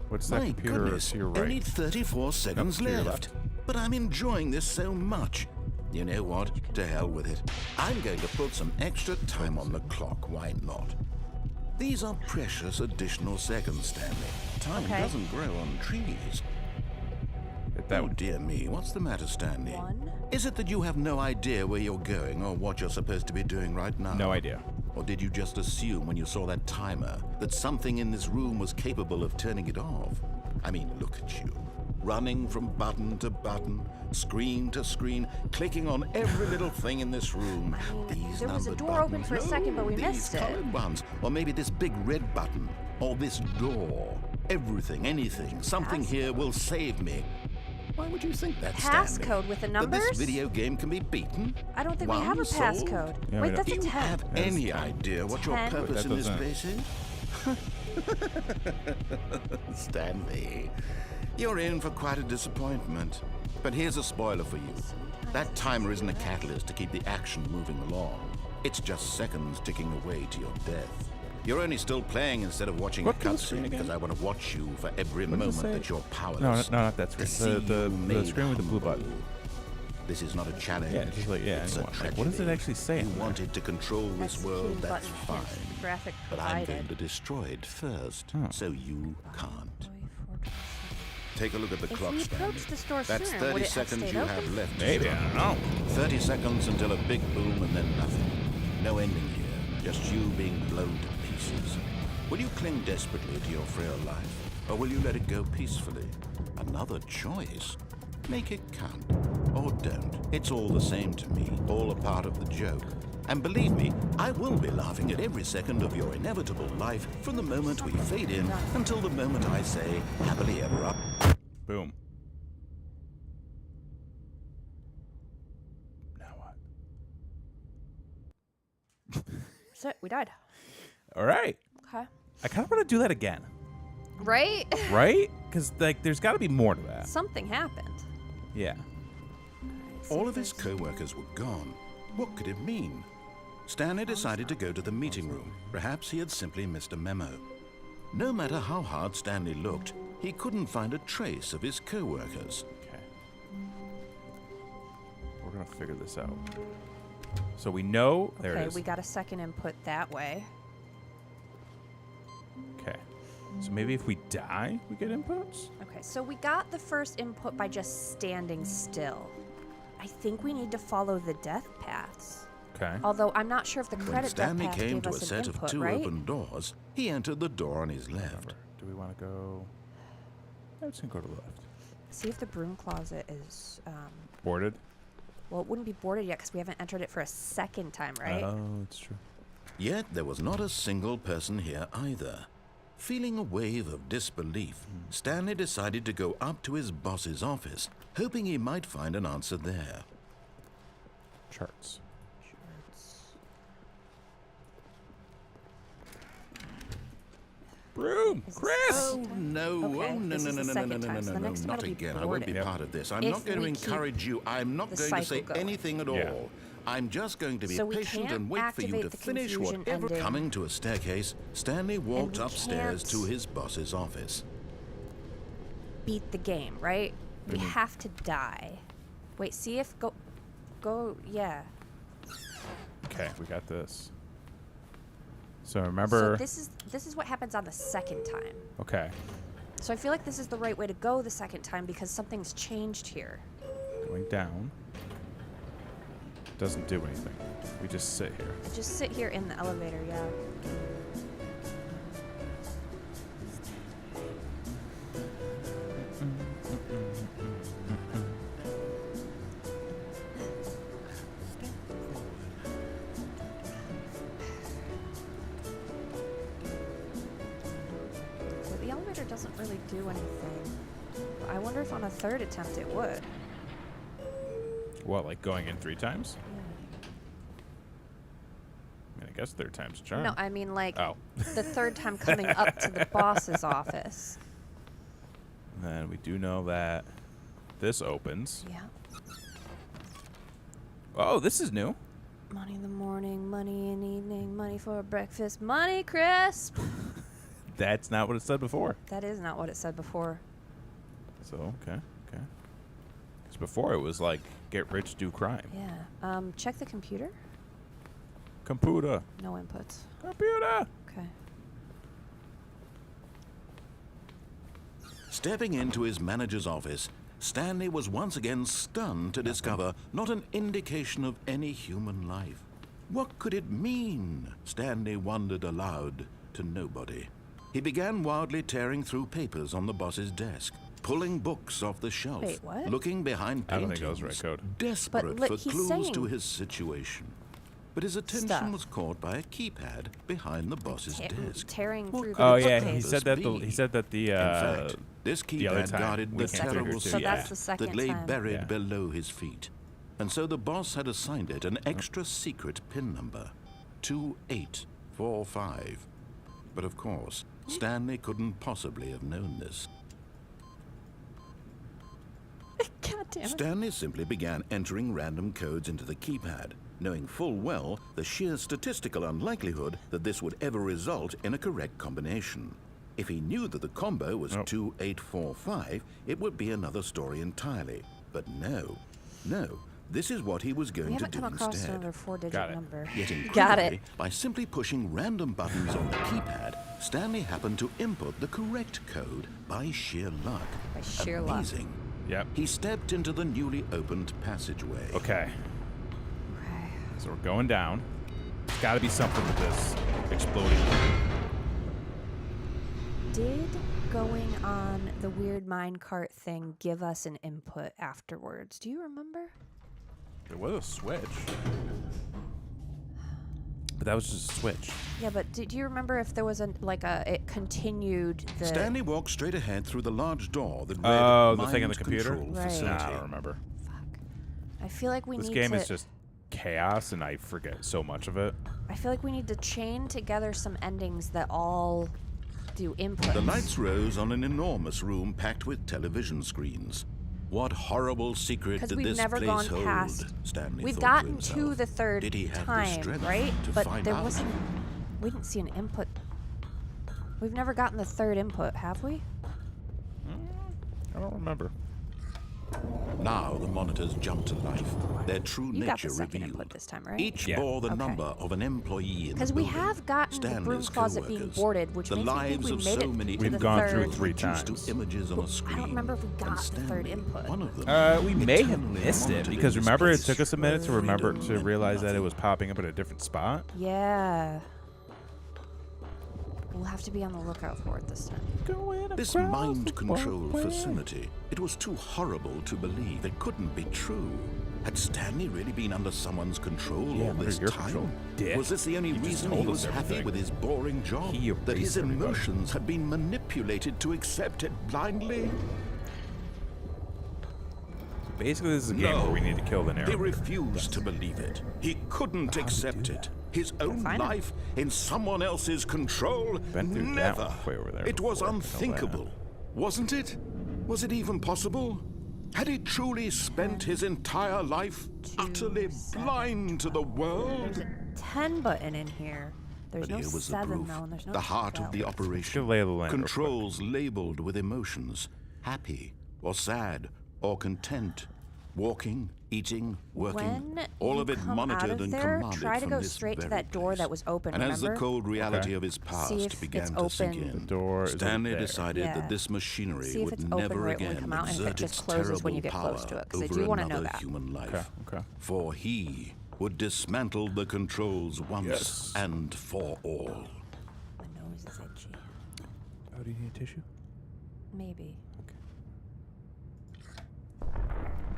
What's that My computer goodness, to your right? only 34 seconds to your left. But I'm enjoying this so much. You know what? To hell with it. I'm going to put some extra time on the clock. Why not? These are precious additional seconds, Stanley. Time Okay. doesn't grow on trees. That Oh, would dear me. What's the matter, Stanley? 1. Is it that you have no idea where you're going or what you're supposed to be doing right now? no idea. Or did you just assume when you saw that timer that something in this room was capable of turning it off? I mean, look at you. Running from button to button, screen to screen, clicking on every little thing in this room. These there was a numbered door open buttons. for a second, but we these missed it. colored ones. Or maybe this big red button. Or this door. Everything, anything, something here will save me. Why would you think that, Stanley? Passcode with the That numbers? this video game can be beaten? I don't think we One have a sold? passcode. Yeah, we Wait, don't. that's Do a you 10. have any idea what your 10? purpose But in that this doesn't- place is? Stanley, you're in for quite a disappointment. But here's a spoiler for you. That timer isn't a catalyst to keep the action moving along. It's just seconds ticking away to your death. You're only still playing instead of watching What a can the screen cutscene again? because I want to watch you for every What does it moment say? that you're No, powerless. not that To screen. see The you made screen with the blue humble. button. This is not a challenge. Yeah, just like it's a anyone. Like, what does it tragedy. actually say You in there? wanted to control this Executing world, that's button fine. hit. Graphic But I'm going provided. to destroy it first, Huh. so you can't. Employee forecast. Take a look at the If clock, we Stanley. approached the store That's sooner, 30 would it have seconds stayed you open? have left. to Maybe, I struggle. don't know. 30 seconds until a big boom and then nothing. No ending here, just you being blown to pieces. Will you cling desperately to your frail life, or will you let it go peacefully? Another choice. Make it count, or don't. It's all the same to me, all a part of the joke. And believe me, I will be laughing at every second of your inevitable life from the moment we fade in until the moment I say, happily ever up. Boom. Now what? That's it. We died. All right. Okay. I kind of want to do that again, Right? right? Because there's got to be more to that. Something happened. Yeah. All of his co-workers were gone. What could it mean? Stanley decided to go to the meeting room. Perhaps he had simply missed a memo. No matter how hard Stanley looked, he couldn't find a trace of his co-workers. Okay. We're gonna figure this out. So we know there Okay, it is. we got a second input that way. Okay. So maybe if we die, we get inputs. Okay, so we got the first input by just standing still. I think we need to follow the death paths. Okay. Although I'm not sure if the When credit death Stanley path came gave to a us an set input, of 2 right? open doors, he entered the door on his left. Do we want to go? Let's go to the left. See if the broom closet is, Boarded. well, it wouldn't be boarded yet because we haven't entered it for a second time, right? Oh, it's true. Yet there was not a single person here either. Feeling a wave of disbelief, Stanley decided to go up to his boss's office, hoping he might find an answer there. Charts. Broom, Is this Chris. Oh, the time? no. Okay, Oh, no, this no, is no, the no, no, second no, time, no, so no, the no, next time not it'll be again. I won't be boarded. part of this. I'm If not going to we keep encourage you. I'm not the going to say cycle going. anything at Yeah. all. I'm just going to be So we patient can't and wait for you activate to the finish confusion whatever. ending. Coming to a staircase, Stanley walked we upstairs can't- to his boss's office. Beat the game, right? We Mhm. have to die. Wait, see if yeah. Okay, we got this. So remember. So this is what happens on the second time. Okay. So I feel like this is the right way to go the second time because something's changed here. Going down. Doesn't do anything. We just sit here. Just sit here in the elevator, yeah. But the elevator doesn't really do anything. I wonder if on a third attempt it would. What, like going in 3 times? Yeah. I mean, I guess third time's a charm. No, I mean like Oh. the third time coming up to the boss's office. And then we do know that this opens. Yeah. Oh, this is new. Money in the morning, money in the evening, money for breakfast, money crisp. That's not what it said before. That is not what it said before. So, okay. Because before it was like, get rich, do crime. Yeah. Check the computer. Computer. No inputs. Computer. Okay. Stepping into his manager's office, Stanley was once again stunned to discover not an indication of any human life. What could it mean? Stanley wondered aloud to nobody. He began wildly tearing through papers on the boss's desk, pulling books off the shelf, Wait, what? looking behind I don't paintings, think that was right code. desperate look, for he's clues saying to his situation. But his attention stuff. was caught by a keypad behind the boss's desk. Tearing What through could the Oh its yeah, bookcase. he said that. be? He said that the. In fact, this the other keypad time guarded we the can't figure terrible too. So Yeah. that's the secret second that lay time. buried Yeah. below his feet. And so the boss had assigned it an extra secret PIN number, 2845. But of course, Stanley couldn't possibly have known this. God damn it. Stanley simply began entering random codes into the keypad, knowing full well the sheer statistical unlikelihood that this would ever result in a correct combination. If he knew that the combo was 2845, it would be another story entirely. But no, this is what he was We going to haven't do come across instead. another 4-digit Got it. number. Yet Got incredibly, it. by simply pushing random buttons on the keypad, Stanley happened to input the correct code by sheer luck. By sheer luck. Amazing. Yep. He stepped into the newly opened passageway. Okay. Okay. So we're going down. There's got to be something with this exploding. Did going on the weird minecart thing give us an input afterwards? Do you remember? There was a switch. But that was just a switch. Yeah, but do you remember if there was it continued the... Stanley walked straight ahead through the large door that read Oh, the thing on the Mind computer? Control Right. Facility. Nah, I don't remember. Fuck. I feel like we This need game to... is just chaos, and I forget so much of it. I feel like we need to chain together some endings that all do inputs. The lights rose on an enormous room packed with television screens. What horrible secret Because did we've this never place gone hold? past... Stanley We've thought gotten to to himself. the third Did he have the time, strength right? to But find there out? wasn't... We didn't see an input. We've never gotten the third input, have we? I don't remember. Now the monitors jumped to life, their true You got nature the second revealed. input this time, right? Each Yeah. bore the Okay. number of an employee in the Because we building. have gotten the broom Stanley's closet being co-workers, boarded, which the makes me think lives we of made so it many to We've the gone third. through 3 reduced times. to images on a screen. remember if we got and the third Stanley, input. one of them, We may have eternally missed it monitored because in this remember it place. took us a minute to remember Freedom to meant realize that it nothing. was popping up at a different spot. Yeah. We'll have to be on the lookout for it this time. This mind control facility, it was too horrible to believe. It couldn't be true. Had Stanley really been under someone's control Yeah, all under this your time? control, dick. Was this the only You just reason told he us was happy everything. with his boring job? He That his erased everybody. emotions had been manipulated to accept it blindly? Basically, this is a game No. where we need to kill the He narrator. refused to believe it. He couldn't accept it. His own find him. life in someone else's control? Been through that Never. one way over there It was before, I know that. unthinkable, wasn't it? Was it even possible? Had he truly spent his entire life utterly 7, blind to the world? There's a 10 button in here. There's But no here was the 7 proof, though, and there's no the heart of the 12. operation. lay of the land real quick. Controls labeled with emotions, happy or sad or content, walking, eating, working, When all you of it come monitored out of and there, commanded try to from go this straight to very that door place. that was open, And as the remember? cold reality Okay. of his See past if began it's to sink open. in, The door is Stanley over there. decided Yeah. that this machinery See if would it's open never right when we again come out, and if it exert just its closes when you terrible get close to power it, 'cause I over do wanna know another that. human life. Okay, okay. For he would dismantle the controls once Yes. and for all. My nose is itchy. Oh, do you need a tissue? Maybe.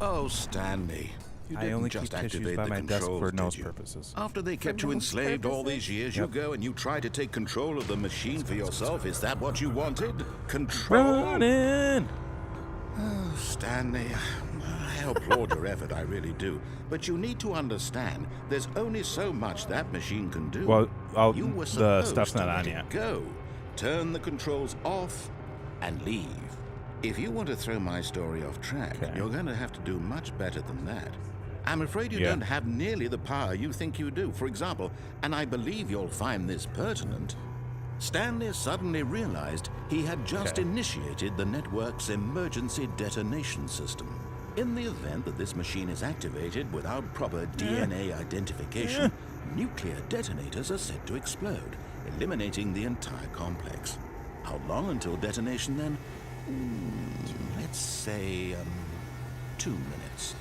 Oh, Stanley. You I didn't only just keep tissues activate by the my desk controls, for did nose you? purposes. After they kept you nose enslaved all these purposes? years, Yep. you go and you try to take control of the machine for yourself. Is that what you wanted? Control? Running! Oh, Stanley, I applaud your effort, I really do. But you need to understand, there's only so much that machine can do. Well, You were the supposed stuff's to not let on it yet. Go, turn the controls off, and leave. If you want to throw my story off track, Okay. you're going to have to do much better than that. I'm afraid you Yeah. don't have nearly the power you think you do. For example, and I believe you'll find this pertinent, Stanley suddenly realized he had just Okay. initiated the network's emergency detonation system. In the event that this machine is activated without proper DNA identification, nuclear detonators are set to explode, eliminating the entire complex. How long until detonation then? Let's say 2 minutes.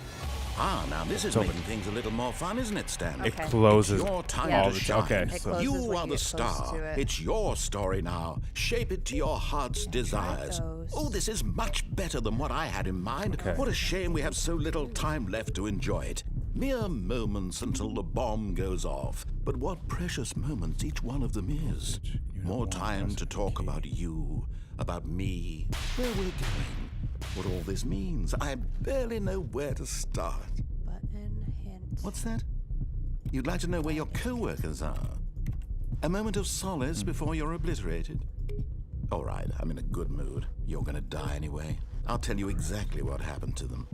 Ah, now this is open. making things a little more fun, isn't it, Stanley? Okay. It closes It's your time Yeah. to all the shine. Okay, It so closes You when are you the get close star. to it. It's your story now. Shape it to your heart's desires. those. Oh, this is much better than what I had in mind. Okay. What a shame we have so little time left to enjoy it. Mere moments until the bomb goes off. But what precious moments each one of them is. More time to talk about you, about me, where we're going, what all this means. I barely know where to start. Button hint. What's that? You'd like to know where your co-workers are? A moment of solace before you're obliterated? All right, I'm in a good mood. You're gonna die anyway. I'll tell you exactly what happened to them.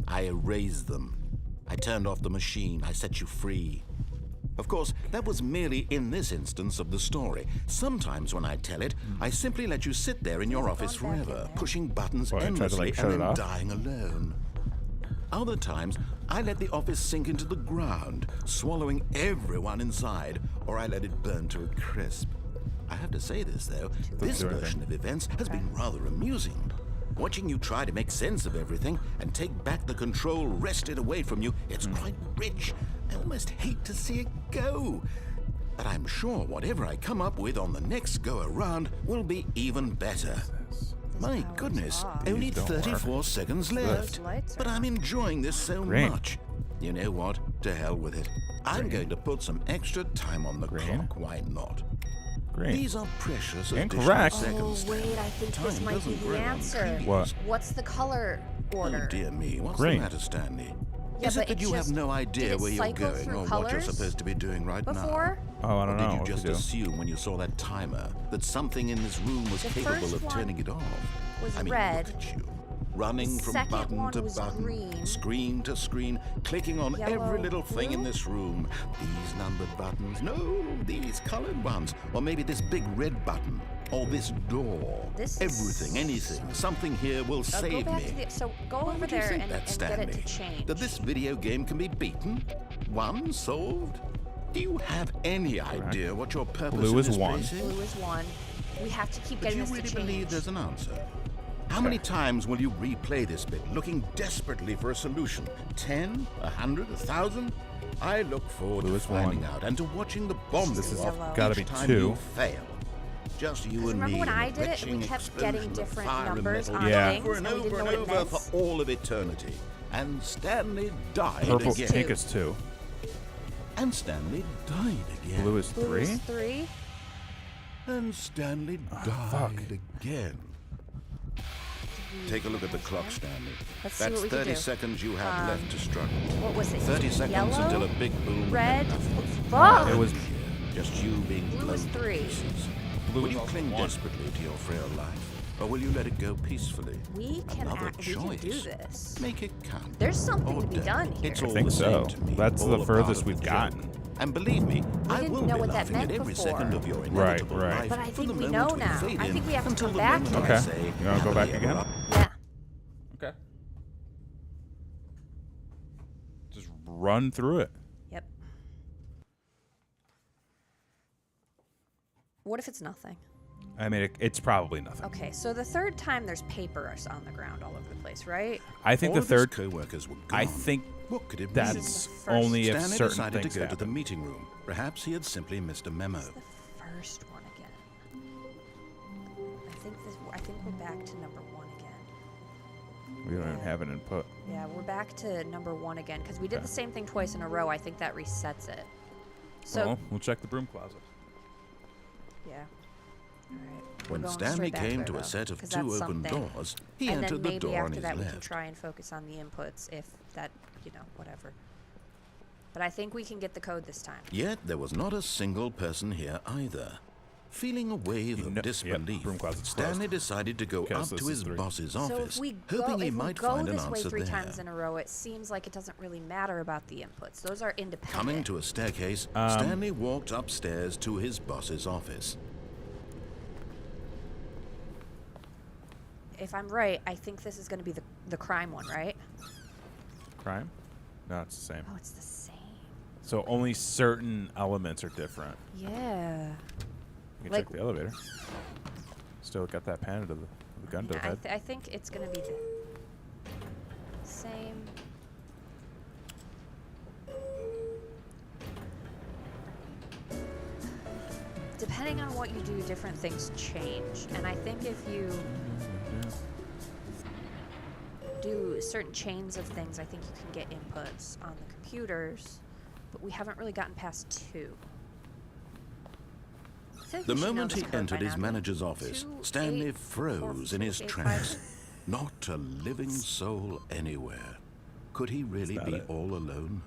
I erased them. I turned off the machine. I set you free. Of course, that was merely in this instance of the story. Sometimes when I tell it, I simply let you sit there in your office gone back in forever, there. pushing buttons What, I tried to, endlessly like, shut and it then off? dying alone. Other times, I let the office sink into the ground, swallowing everyone inside, or I let it burn to a crisp. I have to say this, though, this do anything. version of events has been rather amusing. Watching you try to make sense of everything and take back the control wrested away from you, it's quite rich. I almost hate to see it go. But I'm sure whatever I come up with on the next go-around will be even better. My power's goodness, off. only These don't work. 34 seconds left. Those lights are But I'm enjoying this so Green. much. You know what? To hell with it. I'm going to put some extra time on the Green. clock. Why not? Green. These are precious additional Incorrect. seconds. Oh, wait, I think this Time might be doesn't the grow on answer. trees. What? What's the color order? Oh dear me, what's Green. the matter, Stanley? Yeah, Is it but that it's you have just- no did idea it where you're cycle going through or what you're colors supposed to be doing right Before? Oh, I now? don't Or know. did you what just to do. assume when you saw that timer that something in this room was The capable first of one turning it off? was I mean, red. look at you. Running The from second button one to was button, green. screen to screen, clicking on every Yellow, little thing in blue? this room. These numbered buttons, no, these colored ones. Or maybe this big red button. Or this door. This is Everything, anything, something here will Go save back me. to the, so go Why over would you there think and that, get Stanley? it to change. That this video game can be beaten? Won? Solved? Do you have any idea what your purpose Blue in is this one. place is? Blue is 1. We have to keep But getting you this really to change. believe there's an answer? How many times will you replay this bit, looking desperately for a solution? 10? 100? 1,000? I look forward Blue to is finding one. out and to watching the bomb This go is off yellow. Gotta each be time 2. you fail. Just you 'Cause and remember me. when in I a did it, we glitching kept getting explosion of different fire and numbers metal on Yeah. things, over and and we over didn't and know what it over meant. for all of eternity. And Stanley died Purple again. pink is 2. And Stanley died again. Blue is Blue 3. is 3. And Stanley died fuck. again. Take a look at the clock, Stanley. Let's see That's what we can 30 do. seconds you have left to struggle. What was it? 30 seconds Yellow, until a big boom and red, then nothing. Fuck! It was Just you being Blue was blown to 3. pieces. blue. Will was you also cling 1. desperately to your frail life, or will you let it go peacefully? We can Another we can do choice. this. Make it count. There's something Or to be don't. done here. It's I all think the so. same to me. That's all the a part furthest of the we've joke. gotten. And believe me, I didn't will know be what that laughing at meant every before. second of your Right, inevitable right. life But I from think the we moment know now. fade I in think we have to until come the back moment here. I Okay. say, You wanna go back happily again? ever Yeah. Okay. Just run through it. Yep. What if it's nothing? I mean, it's probably nothing. Okay, so the third time there's paper on the ground all over the place, right? I think All the of his third. co-workers were gone. I think What could it that's mean? This is the first- only if Stanley certain decided things to go to the happen. meeting room. Perhaps he had simply missed a memo. It's the first one again. I think we're back to number 1 again. We don't even have an input. Yeah, we're back to number 1 again because we did the same thing twice in a row. I think that resets it. So Well, we'll check the broom closet. yeah. All right. We're When going Stanley straight back came there, to though, a set of 'cause 2 that's open something. doors, he And then entered the maybe door on after his that we can left. try and focus on the inputs if that, whatever. But I think we can get the code this time. Yet there was not a single person here either. Feeling a wave of Yep, disbelief, broom closet's Stanley closed. decided to go Okay, up so to this is his 3. boss's So office, if we go, hoping he if we might go find an this way answer 3 there. times in a row, it seems like it doesn't really matter about the inputs. Those are independent. Coming to a staircase, Stanley walked upstairs to his boss's office. If I'm right, I think this is going to be the crime one, right? Crime? No, it's the same. Oh, it's the same. So only certain elements are different. Yeah. You can Like- check the elevator. Still got that pan to the gun to the Yeah, head. I think it's going to be the same. Depending on what you do, different things change. And I think if you do certain chains of things, I think you can get inputs on the computers. But we haven't really gotten past 2. I feel like The we should know moment this he code by entered his now. manager's office, 2, Stanley 8, 4, froze in his 8, 5. tracks. Not a living soul anywhere. Could he really Is that be it? all alone?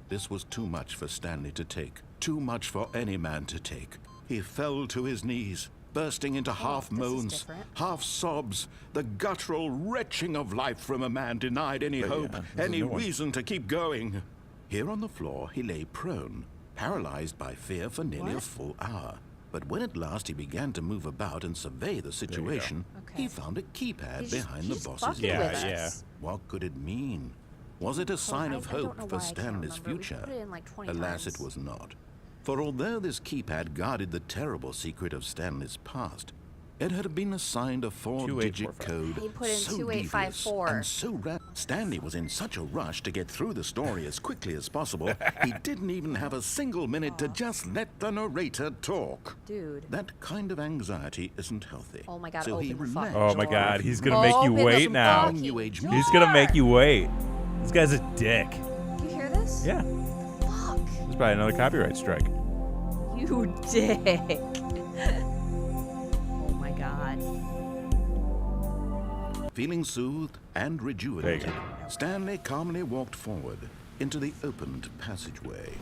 This was too much for Stanley to take. Too much for any man to take. He fell to his knees, bursting into half this is moans, different. half sobs, the guttural retching of life from a man denied any But yeah, hope, this is a any new one. reason to keep going. Here on the floor, he lay prone, paralyzed by fear for nearly a What? full hour. But when at last he began to move about and survey the situation, Okay. he found a keypad He's just- behind he's the boss's fucking with desk. us. What could it mean? Was it a sign of I don't hope know for why I can't Stanley's remember. We future? put it in like 20 Alas, times. it was not. For although this keypad guarded the terrible secret of Stanley's past, it had been assigned a 4-digit 2845. code He put in so 2854. devious and so Stanley was in such a rush to get through the story as quickly as possible, he didn't even have a single minute to just let the narrator talk. Dude. That kind of anxiety isn't healthy. Oh my God, So he open the fucking relaxed. Oh my door. God, he's gonna make you Open the wait now. fucking New age door. He's gonna make you wait. This guy's a dick. Do you hear this? Yeah. Fuck. There's probably another copyright strike. You dick. Oh my God. Feeling soothed and rejuvenated, There you Stanley calmly walked forward into the opened passageway.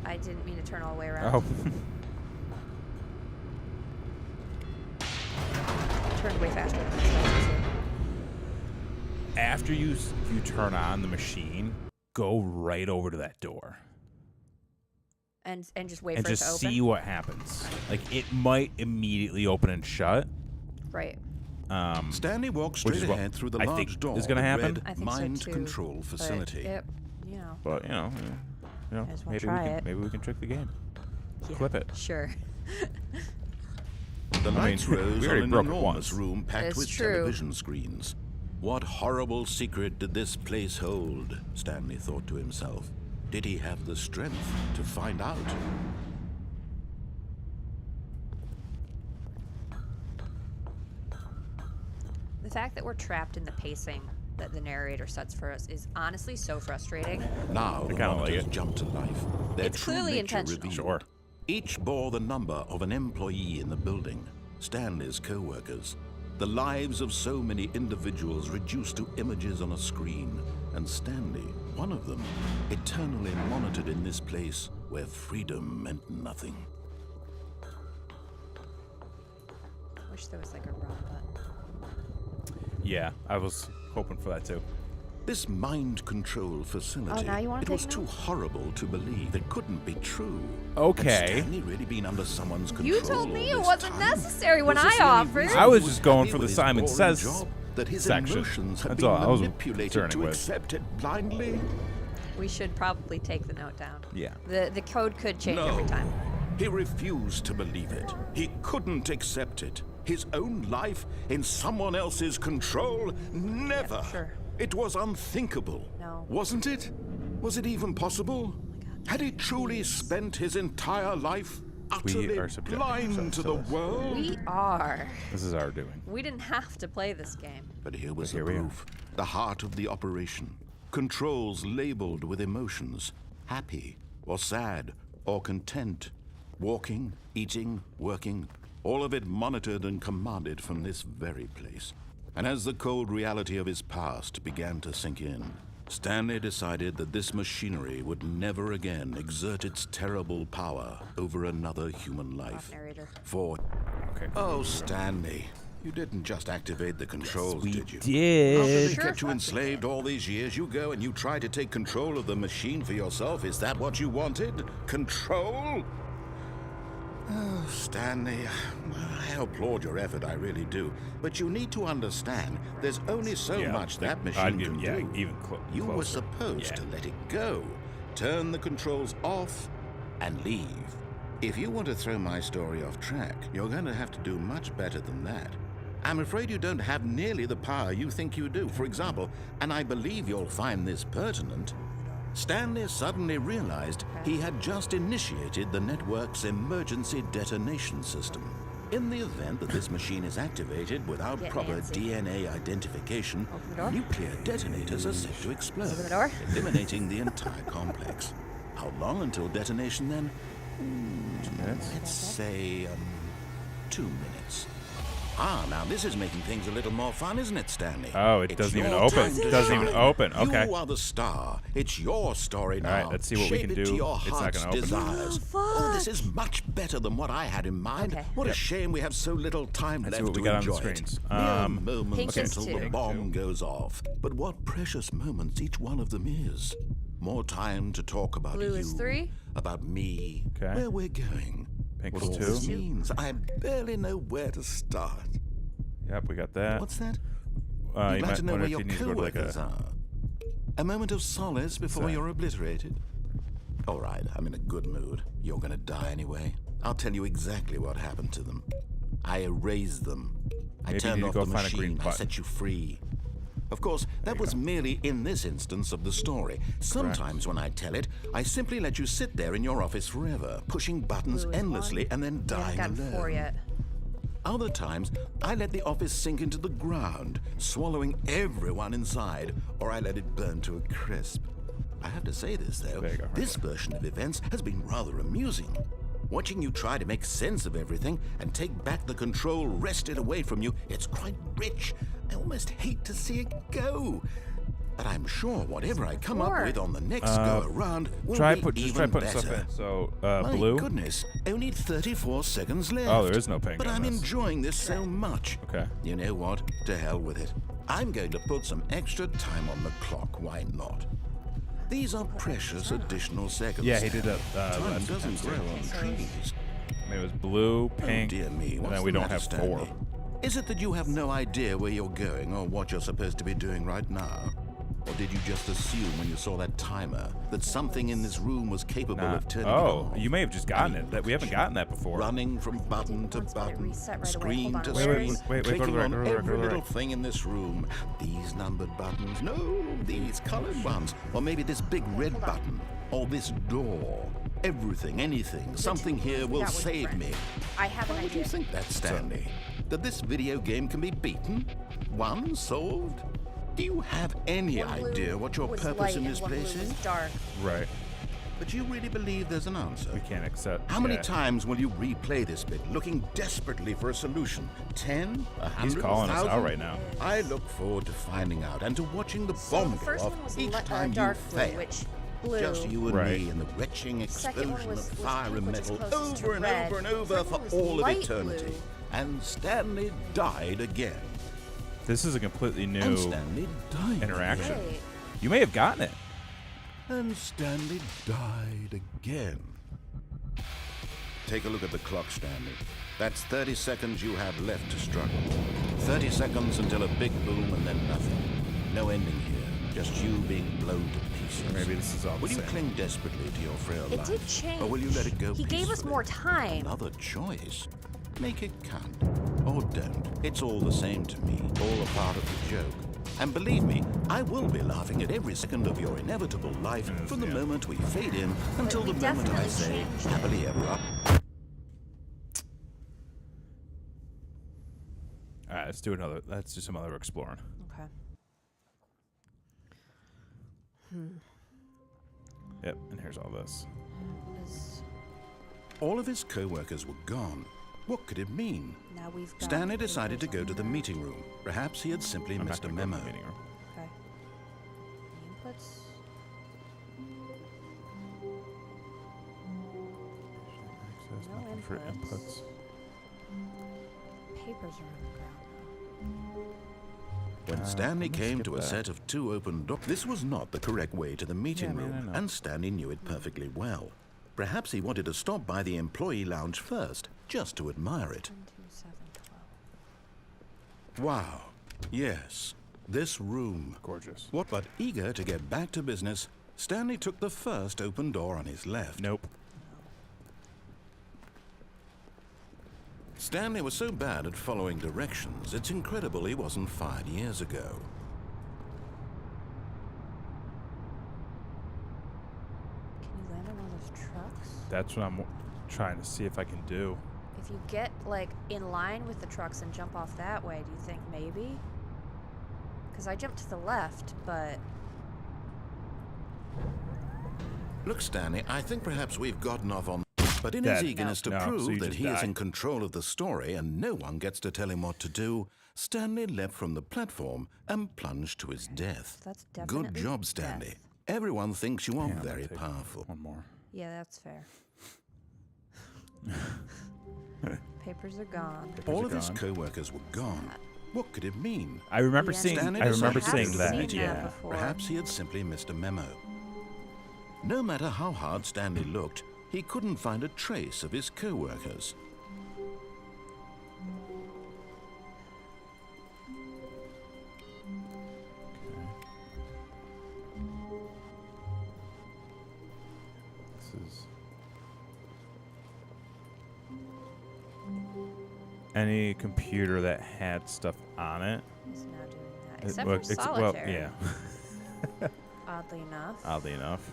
I didn't mean to turn all the way around. Oh. Turned way faster than I was supposed After you turn on the machine, go right over to that door to. And just wait and for it just to open. see what happens. Like it might immediately open and shut. Right. Stanley walked Which straight is what ahead through the I large think door is gonna that happen. read I think Mind so too. Control But Facility. It, But Might as well maybe try it. we can trick the game. yeah, Clip it. Sure. The lights rose we on already an broke it enormous once. room packed It's with true. television screens. What horrible secret did this place hold? Stanley thought to himself. Did he have the strength to find out? The fact that we're trapped in the pacing that the narrator sets for us is honestly so frustrating. Now the kinda like monitors it. jumped to life. Their It's true clearly nature intentional. revealed. Sure. Each bore the number of an employee in the building, Stanley's co-workers. The lives of so many individuals reduced to images on a screen, and Stanley, one of them, eternally monitored in this place where freedom meant nothing. Wish there was like a run button. Yeah, I was hoping for that too. This mind control facility, now you wanna it was take too notes? horrible to believe. It couldn't be true. Okay. Had Stanley really been under someone's control You told me all it this wasn't time? necessary when Was this I the only offered. reason I he was just going happy for the with his Simon boring Says job? That his section. emotions had That's been all I was manipulated concerning to with. accept it blindly? We should probably take the note down. Yeah. The code could change No. every time. He refused to believe it. He couldn't accept it. His own life in someone else's control? Never. Yeah, sure. It was unthinkable. No. Wasn't it? Was it even possible? God. Had he truly spent his entire life utterly are subjecting blind ourselves to to the this. world? We are. This is our doing. We didn't have to play this game. But here was Here the we are. proof. The heart of the operation. Controls labeled with emotions. Happy, or sad, or content. Walking, eating, working. All of it monitored and commanded from this very place. And as the cold reality of his past began to sink in, Stanley decided that this machinery would never again exert its terrible power over another human life. Narrator. For, Okay. oh, Stanley, you didn't just activate the controls, We did you? After did. they Sure kept you fucking enslaved all these years, you go and you try to take control of the machine for yourself. Is that what you wanted? Control? Oh, Stanley, I applaud your effort, I really do. But you need to understand, there's only so Yeah, much that I'd machine give- can yeah, do. even You were closer. supposed Yeah. to let it go, turn the controls off, and leave. If you want to throw my story off track, you're going to have to do much better than that. I'm afraid you don't have nearly the power you think you do. For example, and I believe you'll find this pertinent, Stanley suddenly realized he had just initiated the network's emergency detonation system. In the event that this machine is activated without Get proper Nancy. DNA identification, Open the door. nuclear detonators are set to explode, Open the door. eliminating the entire complex. How long until detonation then? Minutes? Let's say 2 minutes. Now this is making things a little more fun, isn't it, Stanley? Oh, it It's doesn't even your open. time to Doesn't even shine. open. Okay. You are the star. It's your story now. All right, let's see what we Shape can it to do. your It's not heart's gonna open. desires. Oh, this is much better than what I had in mind. Okay. What a shame we have so little time Let's see left what we to got on the enjoy screens. it. Mere moments Pink is until the two. bomb goes off. But what precious moments each one of them is. More time to talk about Blue you, is 3. about me, Okay. where we're going. Pink What is all 2. this means. I barely know where to start. Yep, we got that. What's that? You You'd like might to know wonder where if your you need to go to like co-workers a. are. A moment of solace before that? you're obliterated. All right, I'm in a good mood. You're gonna die anyway. I'll tell you exactly what happened to them. I erased them. I Maybe you turned need to off go the find a green machine. I button. set you free. Of course, that was merely in this instance of the story. Sometimes when I tell it, I simply let you sit there in your office forever, pushing buttons Blue is endlessly 1. and then We haven't dying gotten alone. 4 yet. Other times, I let the office sink into the ground, swallowing everyone inside, or I let it burn to a crisp. I have to say this, though, There you go, right this there. version of events has been rather amusing. Watching you try to make sense of everything and take back the control wrested away from you, it's quite rich. I almost hate to see it go. But I'm sure whatever I come up Four. with on the next go-around will Try be just try even putting better. stuff in. So My blue. goodness, only 34 seconds left. Oh, there is no pink But on I'm this. enjoying this so much. Okay. You know what? To hell with it. I'm going to put some extra time on the clock. Why not? These are precious additional seconds. Yeah, he did that. Time Last doesn't grow on trees. I mean, it was blue, pink, Oh dear me, and what's then we the don't matter, have Stanley? 4. Is it that you have no idea where you're going or what you're supposed to be doing right now? Or did you just assume when you saw that timer that something in this room was capable of turning it Oh, on? you may have just gotten it. That we haven't gotten that before. Running from button to Once let it button, reset right away. screen Hold to on, wait, screen, wait, go to the clicking right, on go to the right, go to every the little right. thing in this room. These numbered buttons, no, these colored ones, or maybe this big red button, or this door. Everything, anything, something here will That was save different. me. I have an Why would you idea. think that, Stanley? That this video game can be beaten? Won? Solved? Do you have any One blue idea what your was purpose light in and this one place blue was is? dark. Right. But you really believe there's an answer? We can't accept. How many yeah. times will you replay this bit, looking desperately for a solution? 10? 100? He's calling us 1,000? out right now. I look forward to finding out and to watching the So bomb the go first off one was each time dark you blue, fail. which blue. Just you and Right. me and the retching Second one explosion was of fire pink, and which is metal closest to over and red. over and over Third for one was all of light eternity. blue. And Stanley died again. This is a completely And new Stanley died interaction. again. Wait. You may have gotten it. And Stanley died again. Take a look at the clock, Stanley. That's 30 seconds you have left to struggle. 30 seconds until a big boom and then nothing. No ending here. Just you being blown to pieces. Maybe this is all Will the you same. cling desperately to your frail It life? did change. Or will you let it go He gave us peacefully? more time. Another choice. Make it count. Or don't. It's all the same to me. All a part of the joke. And believe me, I will be laughing at every second of your inevitable life from the yeah. moment we fade in until we the moment I definitely say, changed it. happily ever after. All right, let's do another. Let's do some other exploring. Okay. Yep, and here's all this. Is- All of his co-workers were gone. What could it mean? Now we've got Stanley decided to papers go to the on meeting room. Perhaps he had simply I'm missed a not gonna go memo. to the meeting room. there. Okay. The inputs. Access, No nothing for inputs. inputs. Papers are on the ground. When I'm Stanley gonna came skip to a that. set of 2 open doors, this was not the correct way to the meeting Yeah, man, room, I know. and Stanley knew it perfectly well. Perhaps he wanted to stop by the employee lounge first, just to admire it. 1, 2, 7, 12. Wow. Yes, this room. Gorgeous. What? But eager to get back to business, Stanley took the first open door on his left. Nope. Stanley was so bad at following directions, it's incredible he wasn't fired years ago. Can you land on one of those trucks? That's what I'm trying to see if I can do. If you get like in line with the trucks and jump off that way, do you think maybe? Because I jumped to the left, but Look, Stanley, I think perhaps we've gotten off on... But in his Dead. eagerness to No, so prove you that just he is die. in control of the story and no one gets to tell him what to do, Stanley leapt from the platform and plunged to his death. that's definitely Good job, Stanley. death. Everyone thinks you are Yeah, I'm gonna very take powerful. One more. Yeah, that's fair. Papers are gone. All are of his gone. co-workers were gone. What could it mean? I remember Yeah. seeing. Stanley I remember decided seeing to that. go to the Seen that Yeah. before. Perhaps he had simply missed a memo. No matter how hard Stanley looked, he couldn't find a trace of his co-workers. This is. Any computer that had stuff on it. It's now doing that. it- Except well, for it's- solitaire. Well, yeah. Oddly enough. Oddly enough.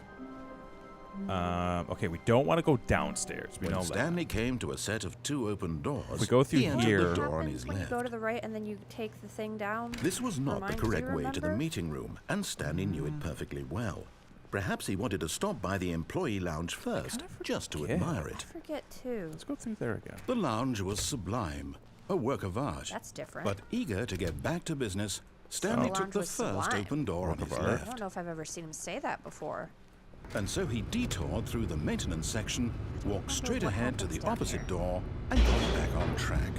Okay, we don't want to go downstairs. We When know Stanley came to a set of 2 open doors, we go through he entered here- the door on Happens his when left. you go to the right and then you take the thing down. This was not the Remind- do correct you way to the remember? meeting room, and Stanley knew it perfectly well. Perhaps he wanted to stop by the employee lounge first, just to forget. admire I it. forget too. Let's go through there again. The lounge was sublime, a work of art. That's different. But eager to get back to business, Stanley The took lounge the was first sublime. open door on Work of his art. I left. don't know if I've ever seen him say that before. And so he detoured through the maintenance section, walked straight what ahead to happens the down opposite here. door, and got back on track.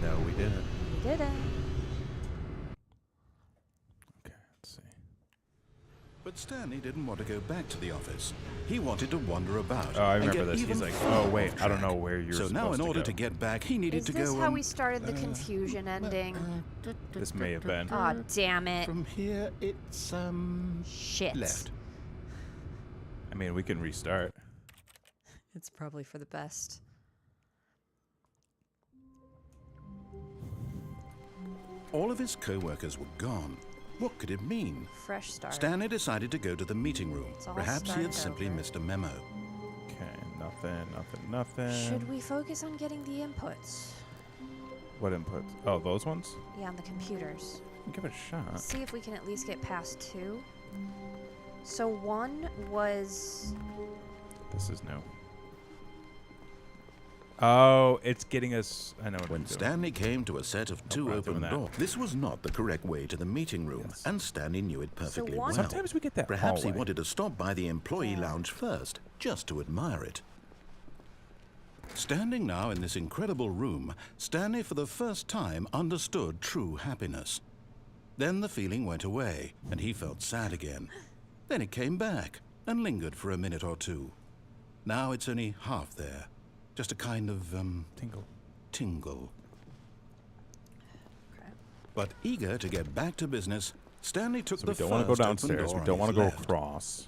No, we didn't. He didn't. Okay, let's see. But Stanley didn't want to go back to the office. He wanted to wander about. Oh, I and remember get this. even He's like, further oh, wait, off I don't track. know where you're So now, in supposed to order go. to get back, he needed Is to this go. how we started the confusion ending? This may have been. Aw, damn it. From here, it's Shit. left. I mean, we can restart. It's probably for the best. All of his co-workers were gone. What could it mean? Fresh start. Stanley decided to go to the meeting room. It's all Perhaps he had started simply over. missed a memo. Okay, nothing. Should we focus on getting the inputs? What inputs? Oh, those ones? Yeah, on the computers. Give it a shot. See if we can at least get past 2. So one was... This is new. Oh, it's getting us... I know what When I'm doing. Stanley came to a set of two we're not doing open that. doors, this was not the correct way to the meeting room, Yes. and Stanley knew it perfectly one- well. Sometimes we get that Perhaps hallway. he wanted to stop by the employee lounge first, just to admire it. Standing now in this incredible room, Stanley for the first time understood true happiness. Then the feeling went away, and he felt sad again. Then it came back, and lingered for a minute or two. Now it's only half there. Just a kind of, tingle. Okay. But Eager to get back to business, Stanley took so the we don't first want to go open downstairs. door We on don't want his to go left. across.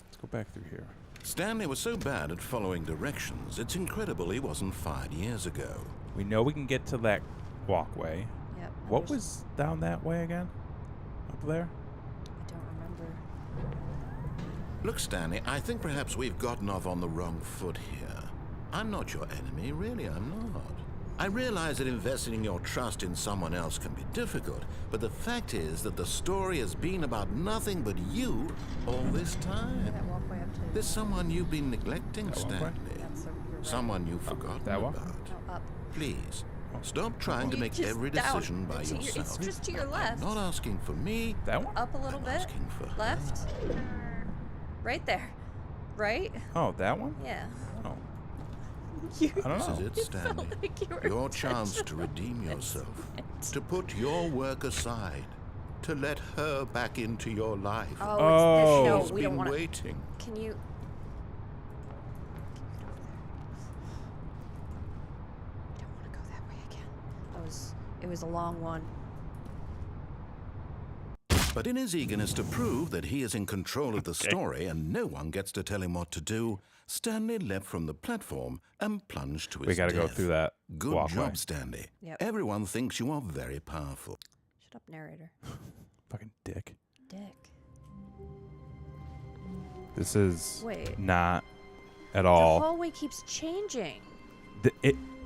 Let's go back through here. Stanley was so bad at following directions, it's incredible he wasn't fired years ago. We know we can get to that walkway. Yep. What was down that way again? Up there? I don't remember. Look, Stanley, I think perhaps we've gotten off on the wrong foot here. I'm not your enemy, really, I'm not. I realize that investing your trust in someone else can be difficult, but the fact is that the story has been about nothing but you all this time. That walkway up to... There's someone you've been neglecting, That walkway? Stanley. That's the... you're right. Someone you've forgotten that one? about. No, up. Please, stop trying to You make just every down. decision by It's to your- yourself. It's just to your left. I'm not asking for me. That one? Up a little I'm bit. asking for her. Left. Right there. Right? Oh, that one? Yeah. Oh, You I don't This is know. it, Stanley. felt like you were Your chance to touching redeem it. yourself. To put your work aside. To let her back into your life. Oh, Oh. it's She's this. No, we don't been want to... waiting. Can you... We don't want to go that way again. It was a long one. But in his eagerness to prove that he is in control of the story and no one gets to tell him what to do, Stanley leapt from the platform and plunged to his We got to go death. through that Good walkway. job, Stanley. Yep. Everyone thinks you are very powerful. Shut up, narrator. Fucking dick. Dick. This is Wait. not at The all. hallway keeps changing.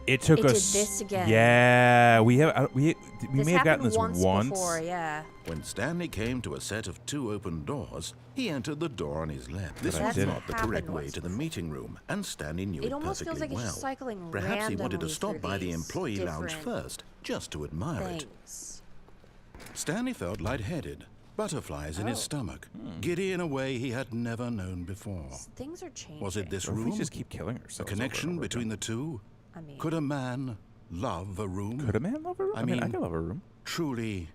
It took It did us. this again. Yeah, we have we This may have gotten happened this once. before, yeah. When Stanley came to a set of two open doors, he entered the door on his left. This But I was didn't. not the Happened correct way once to the before. meeting room, and Stanley knew It it almost perfectly feels like well. it's just cycling Perhaps he wanted to randomly stop through by the these employee lounge different first, just to admire it. Things. Stanley felt lightheaded, butterflies in his Oh. stomach, giddy in a way he had never known before. Things are changing. Was it this What if room? we just keep killing A ourselves? connection between the two? I mean, Could a man love a room? Could a man love a room? I mean, I mean, could love a room. Truly,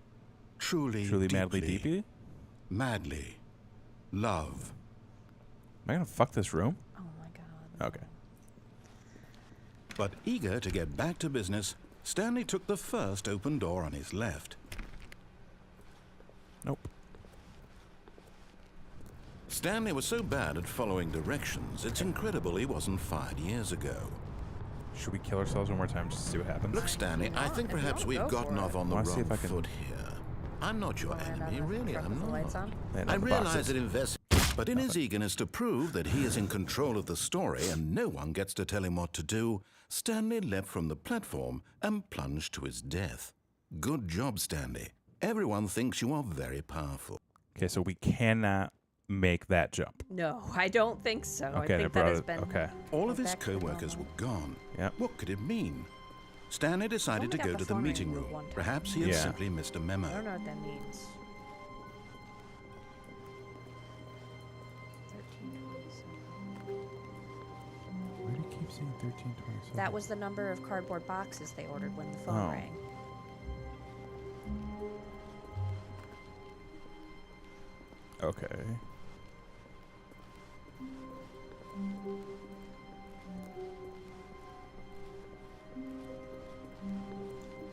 Madly deeply. madly love. Am I gonna fuck this room? oh my god. Okay. But eager to get back to business, Stanley took the first open door on his left. Nope. Stanley was so bad at following directions, it's incredible he wasn't fired years ago. Should we kill ourselves one more time just to see what happens? Look, Stanley, I think If you perhaps want, we've go gotten for off it. on the Wanna see wrong if I can- foot here. I'm not your Land on enemy, the really, truck I'm with the lights not. on? Land I on the realize boxes. that investing, but in his eagerness to prove that he is in control of the story and no one gets to tell him what to do, Stanley leapt from the platform and plunged to his death. Good job, Stanley. Everyone thinks you are very powerful. Okay, so we cannot make that jump. No, I don't think so. Okay, I I think that brought has it. been. Okay. All of his back to the co-workers were normal. gone. Yep. What could it mean? Stanley decided to got go the to the phone meeting ring room. one time. Perhaps he had Yeah. simply missed a memo. I don't know what that means. 1327. Where do you keep seeing 1327? That was the number of cardboard boxes they ordered when the phone Oh. rang. Okay.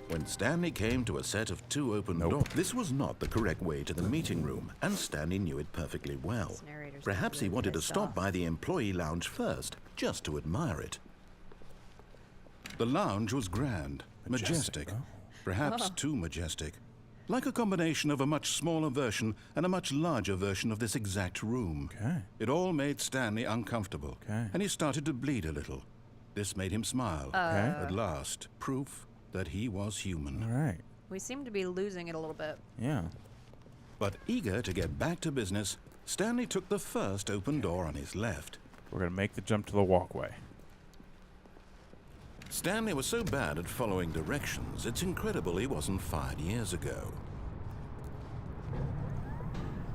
When Stanley came to a set of two open Nope. doors, this was not the correct way to the meeting room, and Stanley knew it perfectly well. This narrator's Perhaps he getting wanted to pissed stop off. by the employee lounge first, just to admire it. The lounge was grand, majestic, oh. perhaps too majestic. Like a combination of a much smaller version and a much larger version of this exact room. Okay. It all made Stanley uncomfortable, Okay. and he started to bleed a little. This made him smile. Okay. At last, proof that he was human. All right. We seem to be losing it a little bit. Yeah. But eager to get back to business, Stanley took the first open door on his left. We're going to make the jump to the walkway. Stanley was so bad at following directions, it's incredible he wasn't fired years ago.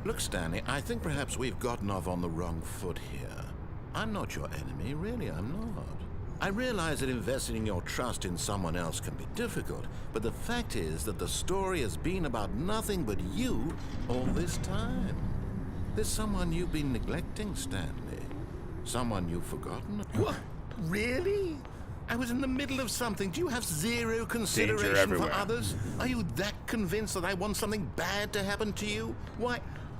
Look, Stanley, I think perhaps we've gotten off on the wrong foot here. I'm not your enemy, really, I'm not. I realize that investing your trust in someone else can be difficult, but the fact is that the story has been about nothing but you all this time. There's someone you've been neglecting, Stanley. Someone you've forgotten. What? Really? I was in the middle of something. Do you have zero consideration for others? Are you that convinced that I want something bad to happen to you? Why,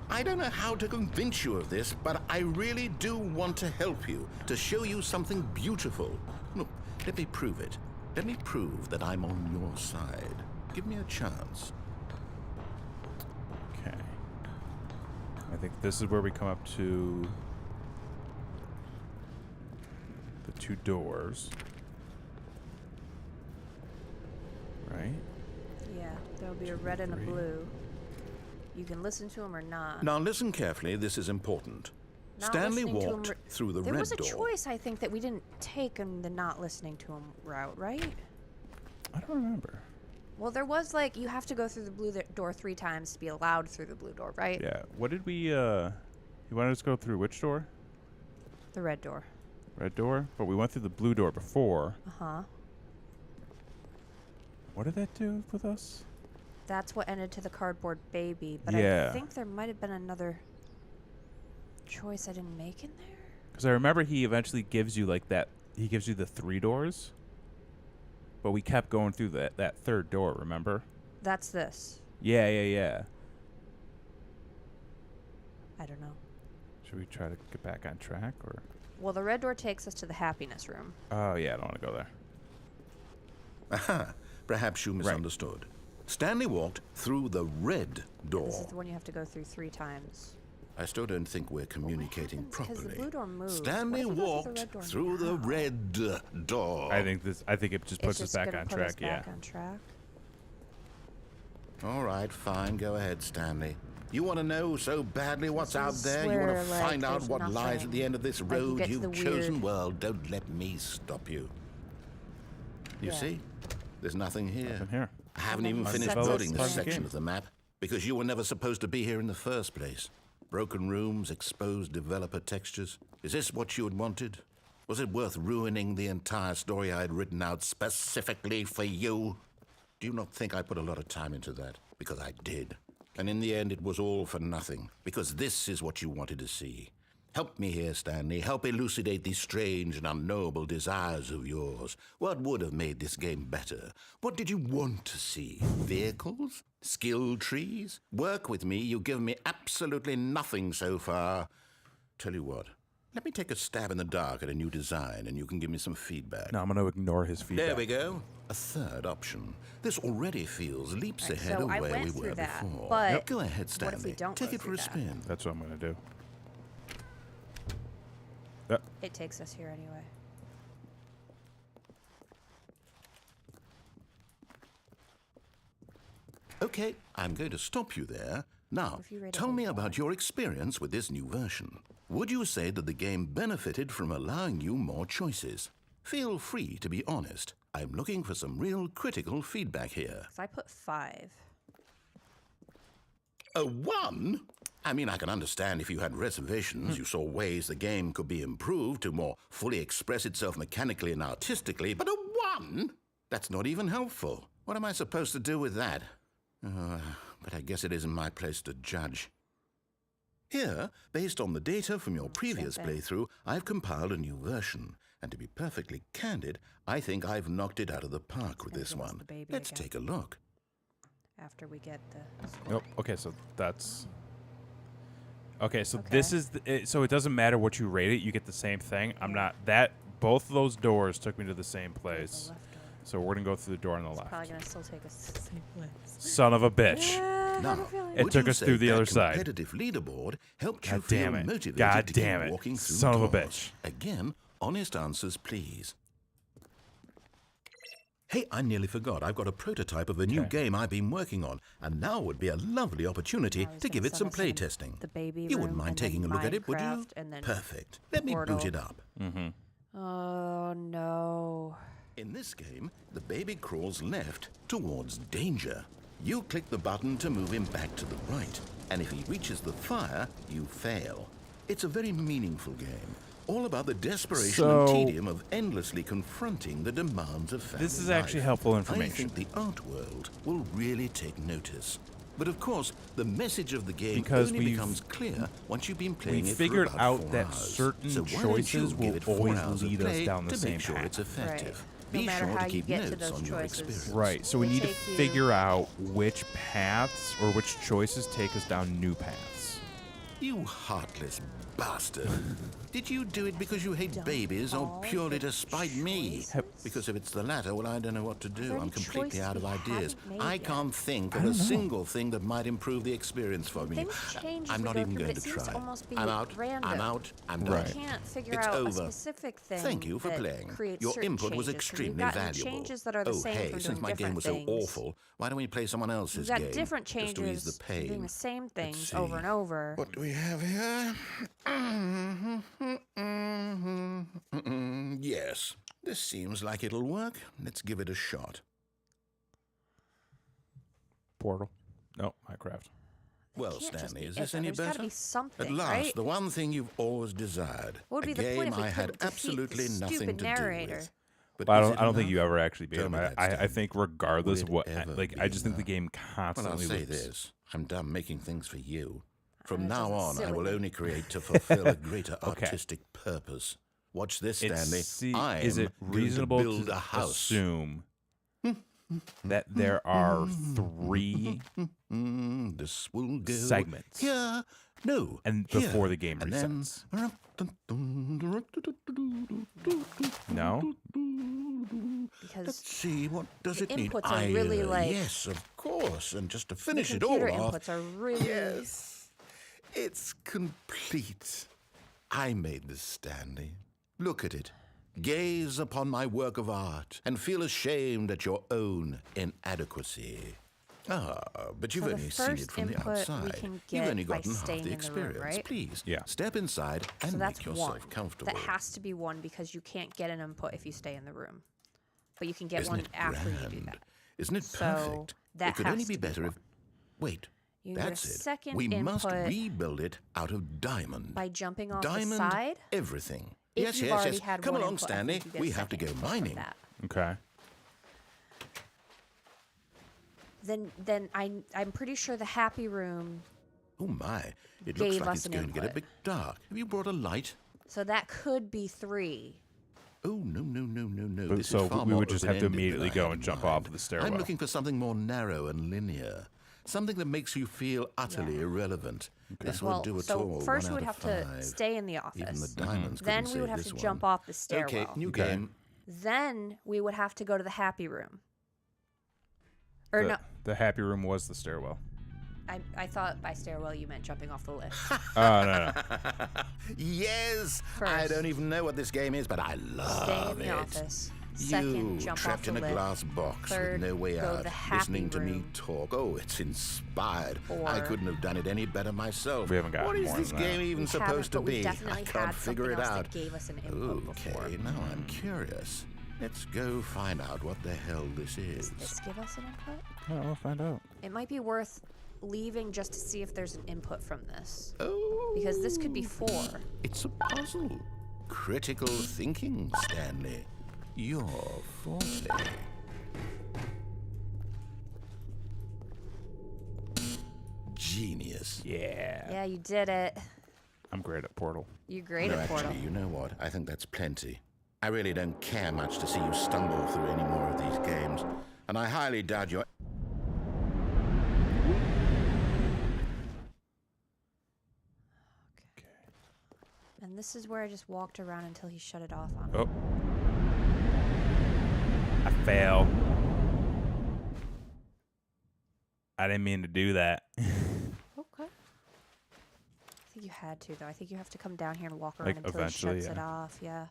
I don't know how to convince you of this, but I really do want to help you, to show you something beautiful. Look, let me prove it. Let me prove that I'm on your side. Give me a chance. Okay. I think this is where we come up to the two doors. Right? Yeah, there'll be a red and a 3. blue. You can listen to them or not. Now listen carefully, this is important. Not Stanley listening to 'em walked through the There red was a door. choice, I think, that we didn't take in the not listening to them route, right? I don't remember. Well, there was like, you have to go through the blue door 3 times to be allowed through the blue door, right? Yeah. What did we, you wanted us to go through which door? The red door. Red door? But we went through the blue door before. Uh-huh. What did that do with us? That's what ended to the cardboard baby, but Yeah. I think there might have been another choice I didn't make in there. Because I remember he eventually gives you like that. He gives you the 3 doors. But we kept going through that third door, remember? That's this. Yeah. I don't know. Should we try to get back on track or? Well, the red door takes us to the happiness room. Oh yeah, I don't want to go there. Aha, perhaps you misunderstood. Stanley walked through the red door. This is the one you have to go through 3 times. I still don't think we're communicating happens? 'Cause the properly. blue door moves. Stanley What if we go walked through the through red the door red door. I think it just puts us It's just back gonna on put track. us back Yeah. on track. All right, fine. Go ahead, Stanley. You want to know so badly what's This out is there? You want where, to like, find out there's what lies at nothing. the end of this Like, you road get to you've the chosen? weird- Well, don't let me stop you. You Yeah. see? There's nothing here. Nothing here. I haven't then even he finished sets us building this in. section of the map because you were never supposed to be here in the first place. Broken rooms, exposed developer textures. Is this what you had wanted? Was it worth ruining the entire story I had written out specifically for you? Do you not think I put a lot of time into that? Because I did. And in the end, it was all for nothing. Because this is what you wanted to see. Help me here, Stanley. Help elucidate these strange and unknowable desires of yours. What would have made this game better? What did you want to see? Vehicles? Skill trees? Work with me. You've given me absolutely nothing so far. Tell you what. Let me take a stab in the dark at a new design, and you can give me some feedback. No, I'm going to ignore his feedback. There we go. A third option. This already feels leaps Right, ahead so of I where went we through were that, before. but Go ahead, what Stanley. if we don't Take go it for through a that? spin. That's what I'm going to do. Yep. It takes us here anyway. Okay, I'm going to stop you there. Now, If you rate it tell a me 1. about your experience with this new version. Would you say that the game benefited from allowing you more choices? Feel free to be honest. I'm looking for some real critical feedback here. 'Cause I put 5. A 1? I mean, I can understand if you had reservations, you saw ways the game could be improved to more fully express itself mechanically and artistically, but a 1? That's not even helpful. What am I supposed to do with that? But I guess it isn't my place to judge. Here, based on the data from your previous Same thing. playthrough, I've compiled a new version. And to be perfectly candid, I think I've knocked it out of the park with gonna this give us one. the baby Let's again. take a look. After we get the score. Nope. Okay, so that's. Okay, so Okay. this is so it doesn't matter what you rate it, you get the same thing. I'm Yeah. not that. Both of those doors took me to the same The place, left door. so we're gonna go through the door on the It's left. probably gonna still take us to the same place. Son of a bitch! Yeah, I have a Now, feeling. It would took you us say through the that other side. competitive leaderboard helped you God feel damn it. motivated God to damn keep it. walking through Son of a doors? bitch. Again, honest answers, please. Hey, I nearly forgot. I've got a prototype of a new game I've been working on, and now would be a lovely opportunity I was to give gonna it some send us play in testing. the baby You wouldn't room mind and then taking a look at it, would you? Minecraft and then Perfect. Let me Portal. boot it up. Oh no. In this game, the baby crawls left towards danger. You click the button to move him back to the right, and if he reaches the fire, you fail. It's a very meaningful game, all about the desperation and tedium of endlessly confronting the demands of family This is actually life. helpful information. I think the art world will really take notice. But of course, the message of the game Because only becomes clear once you've been playing we it figured for about out 4 that hours. certain So why don't choices you will give it 4 always hours of lead us play down the to same make sure path. it's effective. Right. Be No matter sure how to you keep get to notes those on your choices. experience. Right, so we need to Take you- figure out which paths or which choices take us down new paths. You heartless bastard. Did you do it because you hate babies or all purely the to spite me? choices? Because if it's the latter, well, I don't know what to do. there I'm any completely choices out of we ideas. haven't made I yet? can't think I of a don't know. single thing that might improve the experience for me. Things change as I'm we not go even through, going but to it seems try. to almost be I'm out. random. I'm out. I'm done. Right. We can't figure It's out over. a specific thing. Thank you for that playing. creates Your certain input was changes. extremely We've gotten valuable. changes that are the same hey, from since doing my game different was so things. awful, why don't we play someone else's We've got game? different just to ease the changes from doing pain. the same things see. over and over. What do we have here? Yes, this seems like it'll work. Let's give it a shot. Portal. No, Minecraft. Well, Can't just Stanley, be is this it. any There's gotta better? be something, At last, right? the one thing you've always desired. What would a be the game point if we I had couldn't defeat the absolutely nothing stupid to narrator? do with. But Well, is I it don't think enough? you ever actually beat Tell him. me that, I Stanley. think regardless of Would what, it ever like, be I just think the enough? game Well, I'll constantly say loops. this. I'm done making things for you. From It now doesn't on, sit I with will me. only create to fulfill a greater Okay. artistic purpose. Watch this, It's- Stanley. see, I is it am going reasonable to build to a house. assume that there are 3 This will go segments here. No. and here. before the game And then- resets? No? Because Let's see, what does the it need? inputs are really, like- Yes, of course. And just to the finish it all computer off. inputs are really Yes, it's complete. I made this, Stanley. Look at it. Gaze upon my work of art and feel ashamed at your own inadequacy. Ah, but you've So the only seen it first from the input we outside. can You've get only by gotten half staying the in the room, experience. right? Please, Yeah. step inside and So that's make yourself one. comfortable. That has to be one because you can't get an input if you stay in the room. But you can get Isn't one it after you do grand? that. Isn't it So perfect? that it could has only to be be better one. if... Wait, You can get a that's it. second We must input rebuild it out of diamond. by jumping off the Diamond side. everything. If yes, you've yes, already yes. had Come one along, input, I Stanley. think you get We a have to second go input from mining. that. Okay. Then I'm pretty sure the happy room. Oh my, it looks Gave like us it's an going to get a input. bit dark. Have you brought a light? So that could be 3. Oh, no. But This so is far we more would just have to open-ended immediately than I go had and in jump mind. off of the stairwell. I'm looking for something more narrow and linear. Something that makes you feel utterly Yeah. irrelevant. This Well, won't do at so all. first we 1 would out have of to 5. stay in the Even office. the diamonds Then couldn't we would save have to this jump one. off the stairwell. Okay, new Okay. game. Then we would have to go to the happy room. Or the, no, the happy room was the stairwell. I thought by stairwell you meant jumping off the lift. Oh, no. Yes! I First. don't even know what this game is, but I love Stay in the it. office. Second, You jump trapped off the in a lift. glass box Third, with no way go to out, the happy listening to me room. talk. Oh, it's inspired. I Four. couldn't have done it any better myself. We haven't got What is more this than that. game even We supposed haven't, to but we be? definitely I can't had figure something it else out. that gave us an input before. Okay, now I'm curious. Let's go find out what the hell this is. Does this give us an input? Oh, we'll find out. It might be worth leaving just to see if there's an input from this. Oh, Because this could be 4. it's a puzzle. Critical thinking, Stanley. Your forte. Genius. Yeah. Yeah, you did it. I'm great at Portal. You're great No, at Portal. actually, you know what? I think that's plenty. I really don't care much to see you stumble through any more of these games. And I highly doubt you're... And this is where I just walked around until he shut it off on me. Oh. I failed. I didn't mean to do that. Okay. I think you had to, though. I think you have to come down here and walk around Like, until he eventually, shuts it yeah. off. Yeah.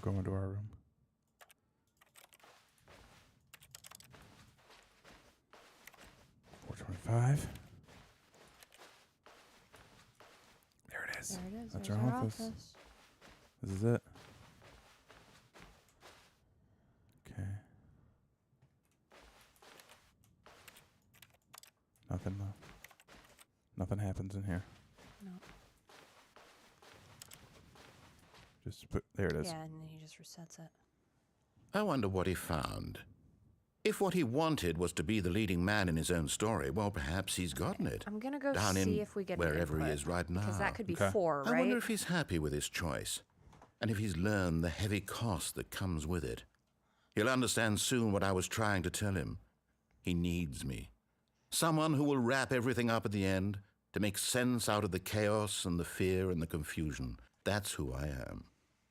go into our room. $425. There it is. There it is. That's There's our office. This is it. Okay. Nothing happens in here. No. Just put, there it is. Yeah, and then he just resets it. I wonder what he found. If what he wanted was to be the leading man in his own story, well, perhaps he's gotten it. I'm gonna go Down see in if we get wherever an he input, is right now. because that could be Okay. 4, right? I wonder if he's happy with his choice, and if he's learned the heavy cost that comes with it. He'll understand soon what I was trying to tell him. He needs me. Someone who will wrap everything up at the end to make sense out of the chaos and the fear and the confusion. That's who I am.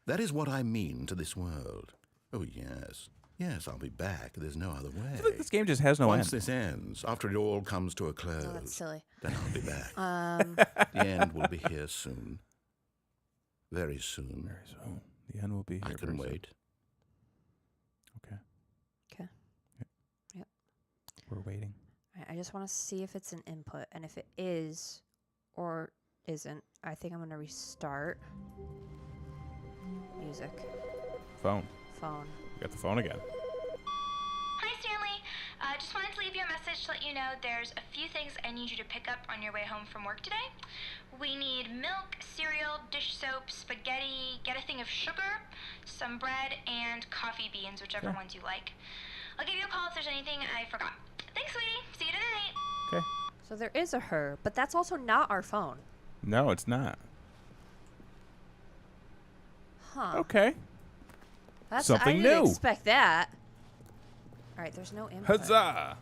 That is what I mean to this world. Oh, yes. Yes, I'll be back. There's no other way. I feel like this game just has no Once end. this ends, after it all comes to a close, Oh, that's silly. then I'll be back. The end will be here soon. Very soon. Very soon. The end will be here. I can very soon. wait. Okay. Okay. Yep. We're waiting. I just want to see if it's an input, and if it is or isn't, I think I'm going to restart. Music. Phone. Phone. Got the phone again. Hi, Stanley. Just wanted to leave you a message to let you know there's a few things I need you to pick up on your way home from work today. We need milk, cereal, dish soap, spaghetti, get a thing of sugar, some bread, and coffee beans, whichever Okay. ones you like. I'll give you a call if there's anything I forgot. Thanks, sweetie. See you tonight. Okay. So there is a her, but that's also not our phone. No, it's not. Huh. Okay. That's, Something I didn't new. expect that. All right, there's no input. Huzzah!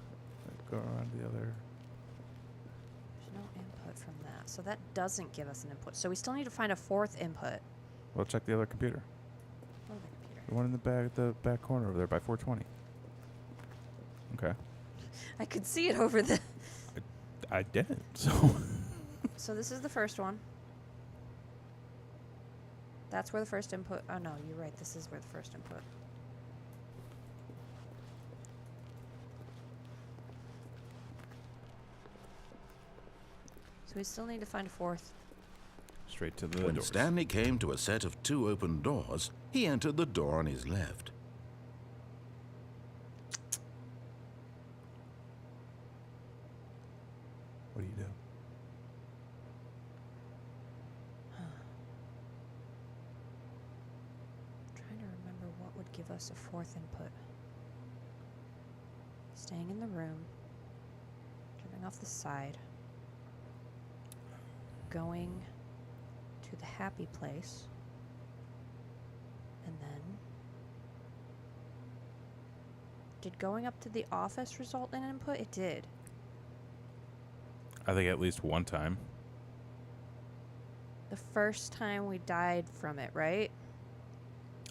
Go around the other. There's no input from that. So that doesn't give us an input. So we still need to find a 4th input. Well, check the other computer. What other computer? The one in the back corner over there by 420. Okay. I could see it over the... I didn't. So. So this is the first one. That's where the first input... Oh, no, you're right. This is where the first input... So we still need to find a 4th. Straight to the When doors. Stanley came to a set of 2 open doors, he entered the door on his left. What do you do? Trying to remember what would give us a 4th input. Staying in the room. Turning off the side. Going to the happy place. And then... Did going up to the office result in input? It did. I think at least one time. The first time we died from it, right?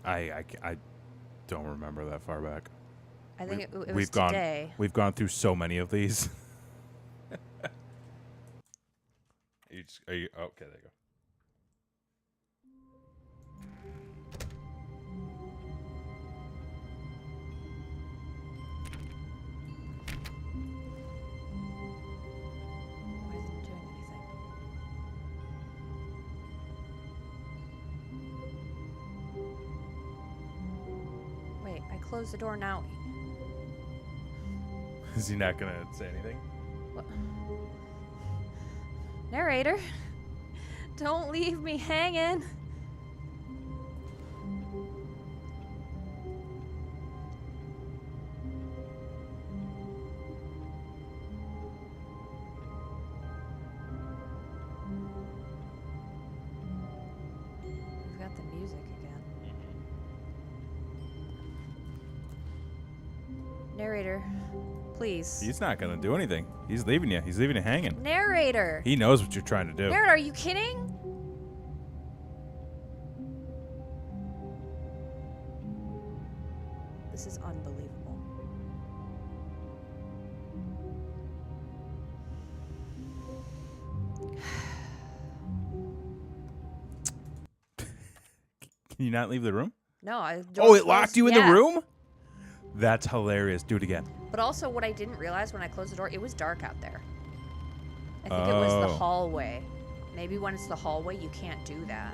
I don't remember that far back. I think it was we've gone today. we've gone through so many of these. Are you okay, there you go. Why isn't it doing anything? Wait, I closed the door now. Is he not gonna say anything? What? Narrator, don't leave me hanging. We've got the music again. Narrator, please. He's not gonna do anything. He's leaving you. He's leaving you hanging. Narrator! He knows what you're trying to do. Narrator, are you kidding? This is unbelievable. Can you not leave the room? No, Oh, it locked you in the yeah. room? That's hilarious. Do it again. But also, what I didn't realize when I closed the door, it was dark out there. I think it was the hallway. Maybe when it's the hallway, you can't do that.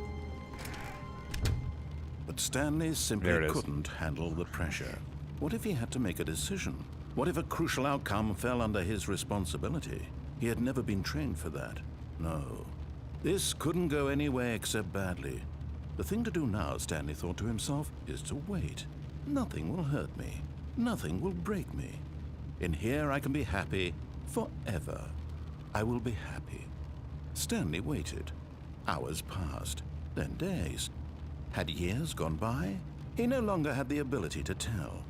But Stanley There simply it is. couldn't handle the pressure. What if he had to make a decision? What if a crucial outcome fell under his responsibility? He had never been trained for that. No. This couldn't go any way except badly. The thing to do now, Stanley thought to himself, is to wait. Nothing will hurt me. Nothing will break me. In here I can be happy forever. I will be happy. Stanley waited. Hours passed, then days. Had years gone by? He no longer had the ability to tell.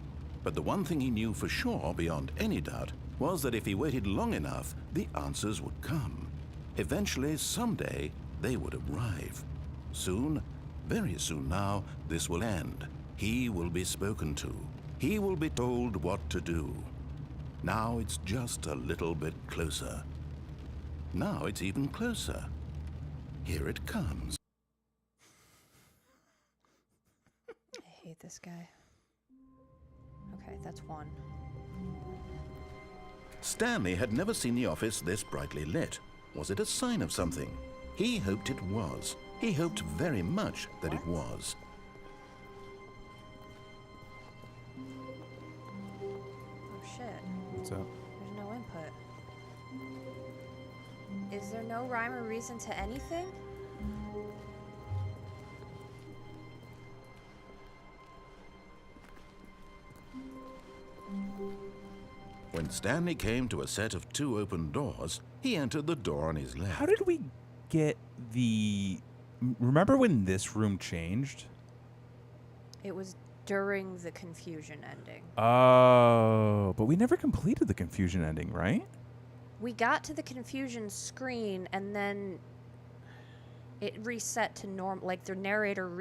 But the one thing he knew for sure, beyond any doubt, was that if he waited long enough, the answers would come. Eventually, someday, they would arrive. Soon, very soon now, this will end. He will be spoken to. He will be told what to do. Now it's just a little bit closer. Now it's even closer. Here it comes. I hate this guy. Okay, that's one. Stanley had never seen the office this brightly lit. Was it a sign of something? He hoped it was. He hoped very much that it was. Oh shit. What's up? There's no input. Is there no rhyme or reason to anything? When Stanley came to a set of 2 open doors, he entered the door on his left. How did we get the... Remember when this room changed? It was during the confusion ending. Oh, but we never completed the confusion ending, right? We got to the confusion screen and then it reset to normal. Like the narrator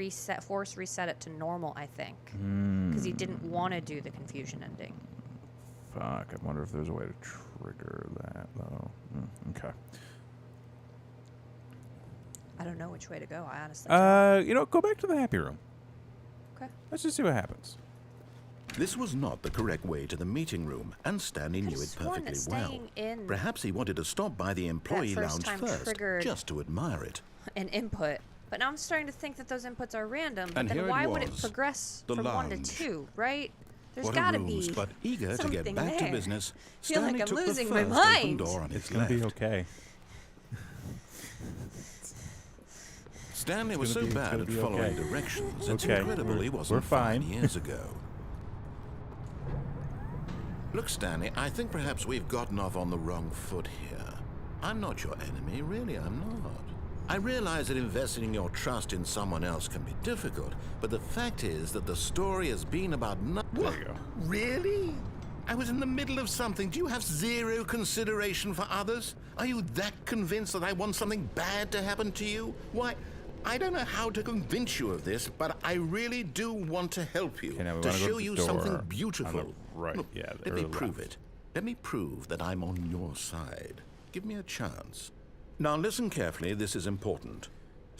force reset it to normal, I think. Because he didn't want to do the confusion ending. Fuck, I wonder if there's a way to trigger that, though. Okay. I don't know which way to go, I honestly don't. Go back to the happy room. Okay. Let's just see what happens. This was not the correct way to the meeting room, and Stanley knew it sworn that perfectly well. staying in Perhaps he wanted to stop by the employee first lounge time first, triggered just to admire it. An input. But now I'm starting to think that those inputs are random. But And then here it why would it was, progress the from 1 to lounge. 2, right? There's What gotta a ruse, be but eager to something get back there. to business, Feel like Stanley I'm took the losing first my open mind. door on his It's gonna left. be okay. Stanley was so gonna be- it's bad gonna at be following okay. directions. It's Okay, incredible he we're wasn't fine. 5 years ago. Look, Stanley, I think perhaps we've gotten off on the wrong foot here. I'm not your enemy, really, I'm not. I realize that investing your trust in someone else can be difficult, but the fact is that the story has been about There you go. Really? I was in the middle of something. Do you have zero consideration for others? Are you that convinced that I want something bad to happen to you? Why, I don't know how to convince you of this, but I really do want to help you. Okay, now we to wanna go show to the you door something on beautiful. the right, Look, yeah, let or me the prove left. it. Let me prove that I'm on your side. Give me a chance. Now listen carefully, this is important.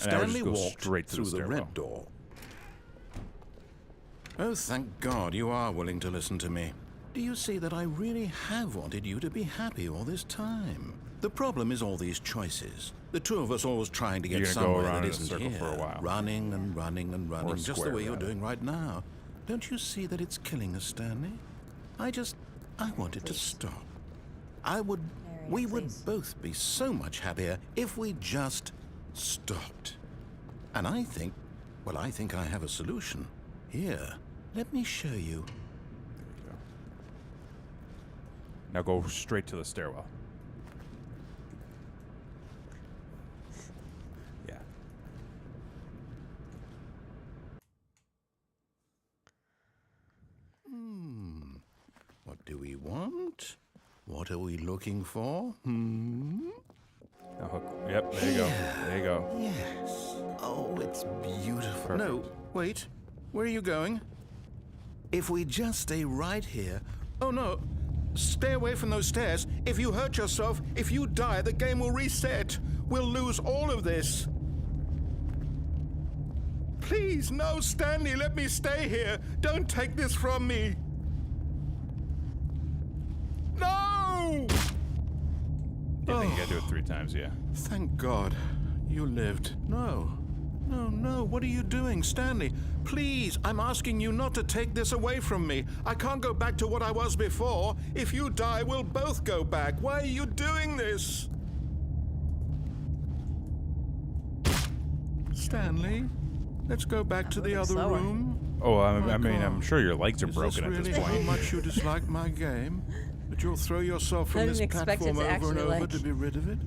And I would Stanley just go walked straight to the through the stairwell. red door. Oh, thank God you are willing to listen to me. Do you see that I really have wanted you to be happy all this time? The problem is all these choices. The two of us always trying to get You're gonna go somewhere around that in a isn't circle here. for a while. Running and running and running, just the square, way you're rather. doing right now. Don't you see that it's killing us, Stanley? I wanted to stop. We would please. both be so much happier if we just stopped. And I think I have a solution. Here, let me show you. Now go straight to the stairwell. Yeah. What do we want? What are we looking for? Hmm? Now hook. Yep, there you go. There you go. Yes. Oh, it's beautiful. Perfect. No, wait. Where are you going? If we just stay right here. Oh, no. Stay away from those stairs. If you hurt yourself, if you die, the game will reset. We'll lose all of this. Please, no, Stanley, let me stay here. Don't take this from me. No! You think you gotta do it 3 times, yeah. Thank God. You lived. No. No, what are you doing, Stanley? Please, I'm asking you not to take this away from me. I can't go back to what I was before. If you die, we'll both go back. Why are you doing this? Stanley, let's go back to the other slower. room. Oh, I My mean, I'm God. sure your legs are Is broken this at really this how point. much you dislike my game? That you'll throw yourself I from this didn't expect it platform to over and actually, over like, to be rid of it?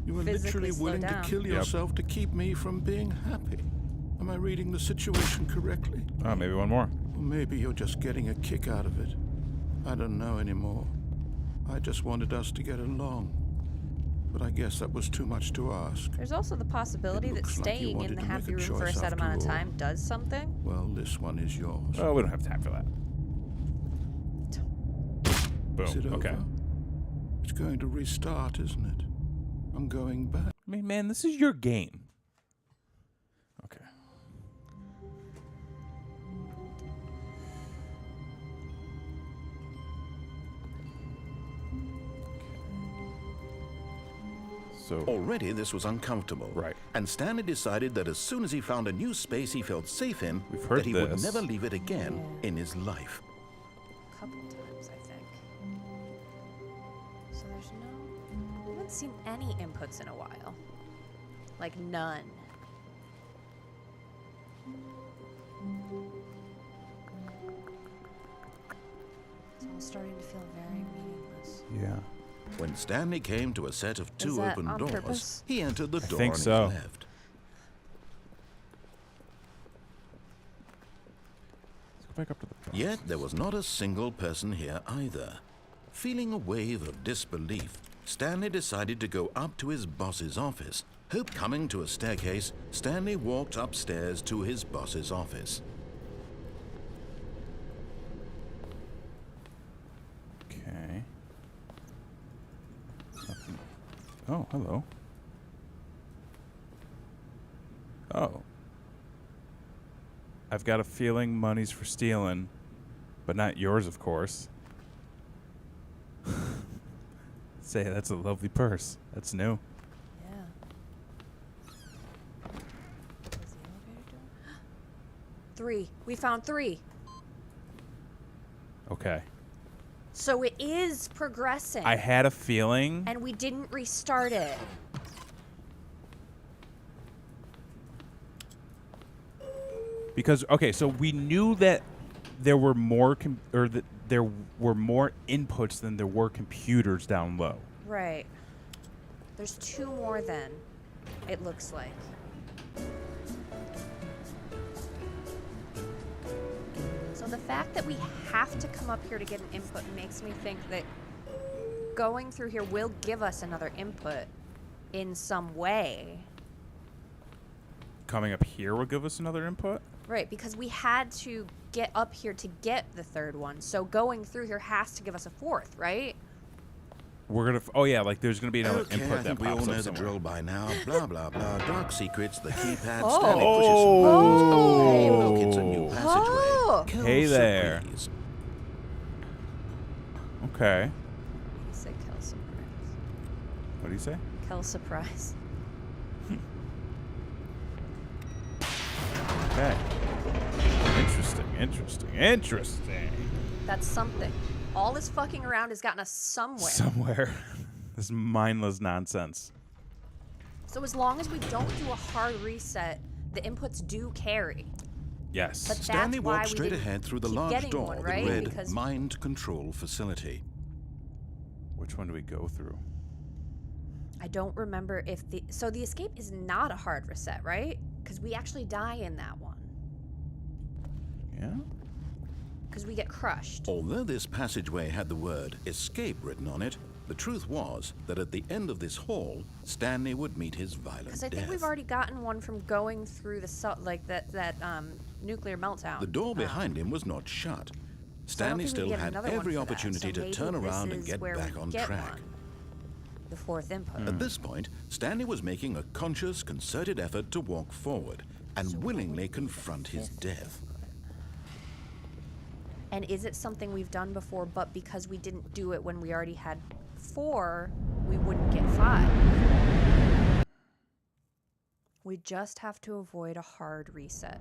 You were physically literally slow willing down. to kill yourself to keep me from being happy. Am I reading the situation correctly? Oh, maybe one more. Or maybe you're just getting a kick out of it. I don't know anymore. I just wanted us to get along. But I guess that was too much to ask. There's also the possibility It that looks like you staying in wanted the to make happy a room for a choice set after amount of all. time does something. Well, this one is yours. Oh, we don't have time for that. Is it Boom. Okay. over? It's going to restart, isn't it? I'm going back. I mean, man, this is your game. Okay. So, Already, this was uncomfortable. Right. And Stanley decided that as soon as he found a new space he felt safe in, We've heard that he would this. never leave it again in his life. A couple times, I think. So there's no... I haven't seen any inputs in a while. Like, none. It's all starting to feel very meaningless. yeah. When Stanley came to a set of 2 that open on doors, purpose? he entered the door think on so. his left. Let's go back up to the box. Yet there was not a single person here either. Feeling a wave of disbelief, Stanley decided to go up to his boss's office. Coming to a staircase, Stanley walked upstairs to his boss's office. Okay. Nothing. Oh, hello. Oh. I've got a feeling money's for stealing, but not yours, of course. Say, that's a lovely purse. That's new. Yeah. Is the elevator door? 3. We found 3. Okay. So it is progressing. I had a feeling. And we didn't restart it. Because okay, so we knew that there were more that there were more inputs than there were computers down low. Right. There's 2 more then, it looks like. So the fact that we have to come up here to get an input makes me think that going through here will give us another input in some way. Coming up here will give us another input. Right, because we had to get up here to get the 3rd one. So going through here has to give us a 4th, right? We're gonna. Oh yeah, like there's gonna be another Okay, input I that think we all pops know up the somewhere. drill by now. Blah, blah, blah. Dark secrets, the keypad. Oh. Stanley pushes some buttons. Oh. Hey, look, it's a new passageway. Oh. Kill Hey there. surprise. Okay. He said kill surprise. What do you say? Kill surprise. Okay. Interesting. That's something. All this fucking around has gotten us somewhere. Somewhere. This mindless nonsense. So as long as we don't do a hard reset, the inputs do carry. Yes. But Stanley that's why walked we straight didn't ahead through the keep large getting door one, that right? read Because Mind Control Facility. Which one do we go through? I don't remember if the... So the escape is not a hard reset, right? Because we actually die in that one. Yeah. Because we get crushed. Although this passageway had the word escape written on it, the truth was that at the end of this hall, Stanley would meet his violent Because I death. think we've already gotten one from going through the... like that nuclear meltdown. The door behind him was not shut. So I don't Stanley think we still get had another one every for that. opportunity So to maybe turn this around and is get where back we on get track. one. The 4th input. At this point, Stanley was making a conscious, concerted effort to walk forward, and willingly confront his death. And is it something we've done before, but because we didn't do it when we already had 4, we wouldn't get 5? We just have to avoid a hard reset.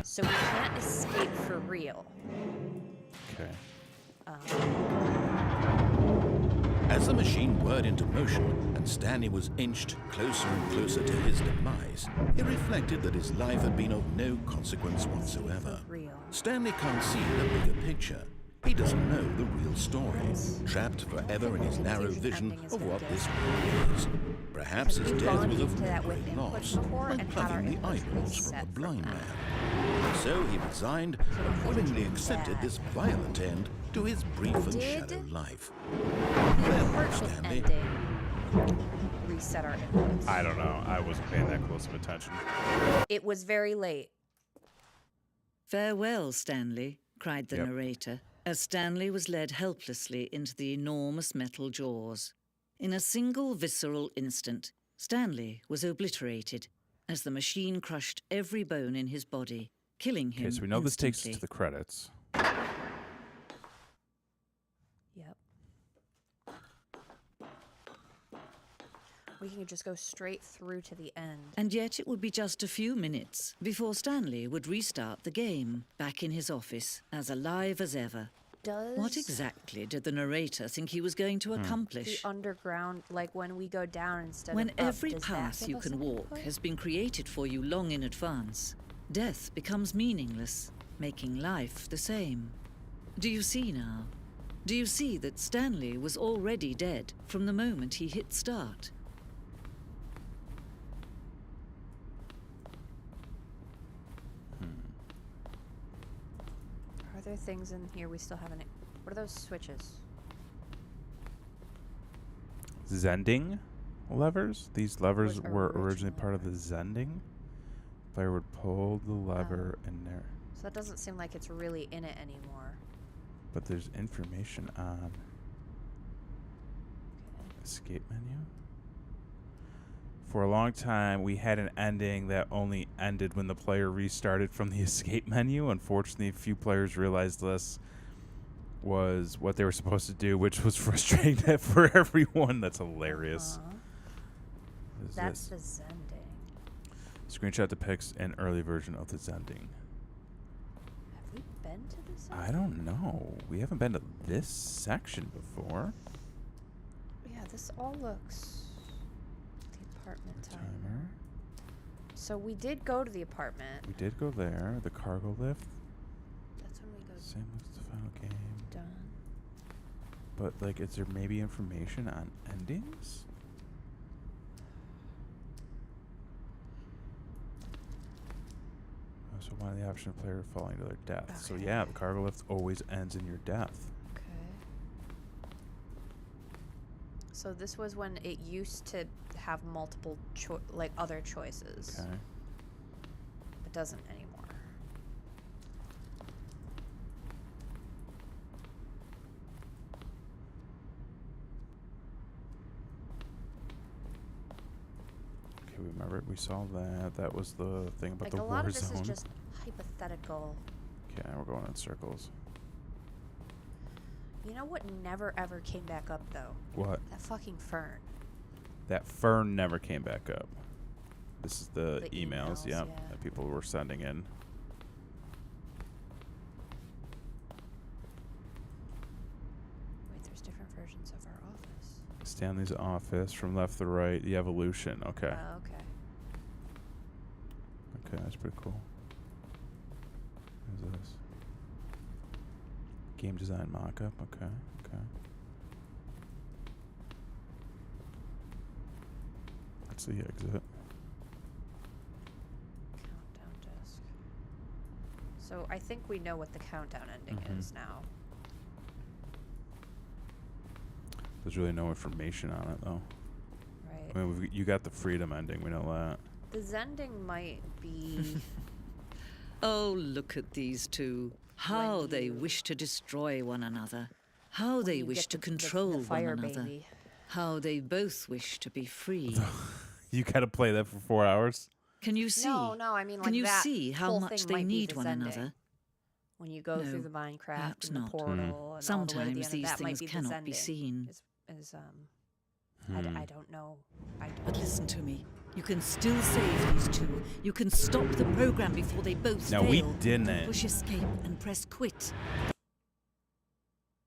So we can't escape for real. Okay. As the machine whirred into motion and Stanley was inched closer and closer to his demise, it reflected that his life had been of no consequence whatsoever. Real. Stanley can't see the bigger picture. He doesn't know the real story, trapped forever in his narrow vision of what this world is. Perhaps his death was of no great loss, like plucking the eyeballs from a blind man. So he resigned and willingly accepted this violent end to his brief and shallow life. Farewell, Stanley. Ending. Reset our inputs. I don't know. I wasn't paying that close of attention. It was very late. Farewell, Stanley, cried the Yep. narrator, as Stanley was led helplessly into the enormous metal jaws. In a single visceral instant, Stanley was obliterated as the machine crushed every bone in his body, killing him Okay, so we know this takes us instantly. to the credits. Yep. We can just go straight through to the end. And yet it would be just a few minutes before Stanley would restart the game, back in his office, as alive as ever. What exactly did the narrator think he was going to the accomplish? underground, like when we go down instead When of up, every does that path give you us can an walk input? has been created for you long in advance, death becomes meaningless, making life the same. Do you see now? Do you see that Stanley was already dead from the moment he hit start? Are there things in here we still haven't? What are those switches? Zending levers? These levers Was were originally originally part of the Zending. Player would pull the lever and there. So that doesn't seem like it's really in it anymore. But there's information on escape menu. For a long time, we had an ending that only ended when the player restarted from the escape menu. Unfortunately, few players realized this was what they were supposed to do, which was frustrating for everyone. That's hilarious. What is That's this? the Zending. Screenshot depicts an early version of the Zending. Have we been to this? I don't know. We haven't been to this section before. Yeah, this all looks. The apartment timer. Timer. So we did go to the apartment. We did go there. The cargo lift. That's when we go Same as the final game. done. But, like, is there maybe information on endings? Oh, so one of the option of player falling to their death. So, yeah, the cargo lift always ends in your death. Okay. So this was when it used to have multiple other choices. Okay. It doesn't anymore. Okay, we remember we saw that. That was the thing about Like the a war lot of this zone. is just hypothetical. Okay, we're going in circles. You know what never ever came back up though? What? That fucking fern. That fern never came back up. This is the The emails, emails, yep, yeah. that people were sending in. Wait, there's different versions of our office. Stanley's office from left to right, the evolution. Okay. Oh, okay. Okay, that's pretty cool. What is this? Game design mockup. Okay, okay. That's the exit. Countdown disc. So I think we know what the countdown ending Mhm. is now. There's really no information on it, though. Right. I mean, you got the freedom ending. We know that. The Zending might be. Oh, look at these two. How they you- wish to destroy one another. How when they you wish get to the control fire one another. baby. How they both wish to be free. You got to play that for 4 hours? Can you see? No, I mean like Can you that see how whole much thing they might be need one descending. another? When you go No, through the Minecraft perhaps and the not. portal and all the way to the Sometimes end, these that might things be cannot be descending. seen. I don't know. But listen to me. You can still save these two. You can stop the program before they both No, fail. we didn't. Push escape and press quit.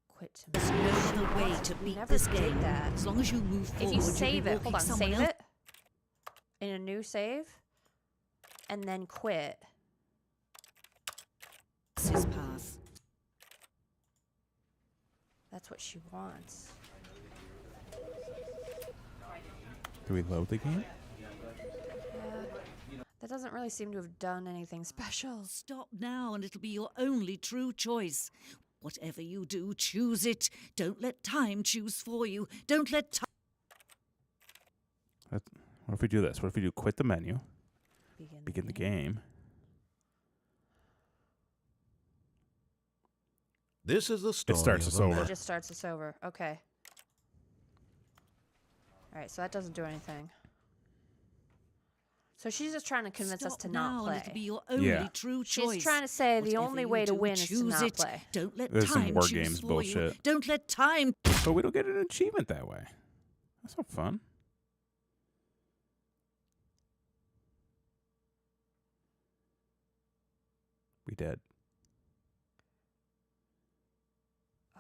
Quit to There's no other way to We beat never this did game. that. As long as you move forward, If you you'll be save it, walking hold on, someone save else- it in a new save, and then quit. else's path. That's what she wants. Do we load the game? That doesn't really seem to have done anything special. Stop now, and it'll be your only true choice. Whatever you do, choose it. Don't let time choose for you. Don't let time. What if we do this? What if we do quit the menu, begin the game. game? This is the story. starts of us a over. man- It just starts us over. Okay. All right, so that doesn't do anything. So she's just trying to convince us Stop to now, not and it'll play. be your only Yeah. true choice. She's trying to say the Whatever only you way to do, win is to choose not it. play. Don't let This is some time War choose Games for bullshit. you. Don't let time. But we don't get an achievement that way. That's not fun. We did.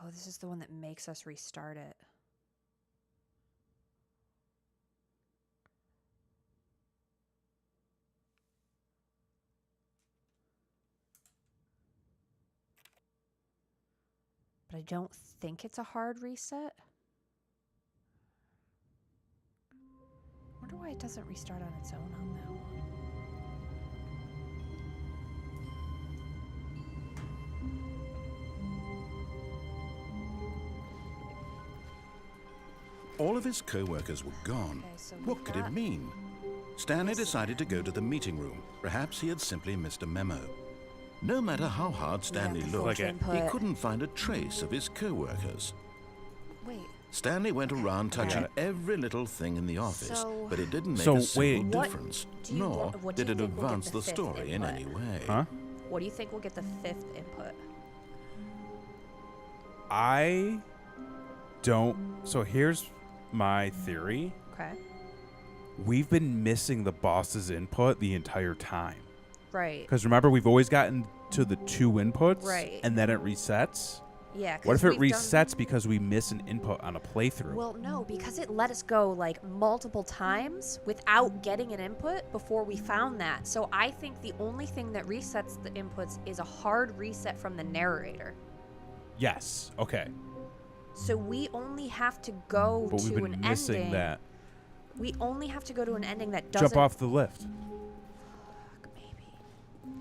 Oh, this is the one that makes us restart it. But I don't think it's a hard reset. Wonder why it doesn't restart on its own on that one. All of his co-workers were gone. Okay, so What we've could it got mean? Stanley this. decided to go to the meeting room. Perhaps he had simply missed a memo. No matter how hard Stanley the looked, force he input. couldn't find a trace of his co-workers. Wait. Stanley went around touching it. every little thing in the office, So- but it didn't make So, a single wait. What difference, do you nor want- what do did you it think will get advance the the fifth story in input? any way. Huh? What do you think will get the fifth input? I don't. So here's my theory. Okay. We've been missing the boss's input the entire time. Right. Because remember, we've always gotten to the 2 inputs, Right. and then it resets. Yeah. What 'cause if it we've done- resets because we miss an input on a playthrough? Well, no, because it let us go like multiple times without getting an input before we found that. So I think the only thing that resets the inputs is a hard reset from the narrator. Yes. Okay. So we only have to go But we've to been an missing ending. that. We only have to go to an ending that doesn't. Jump off the lift. Fuck, maybe.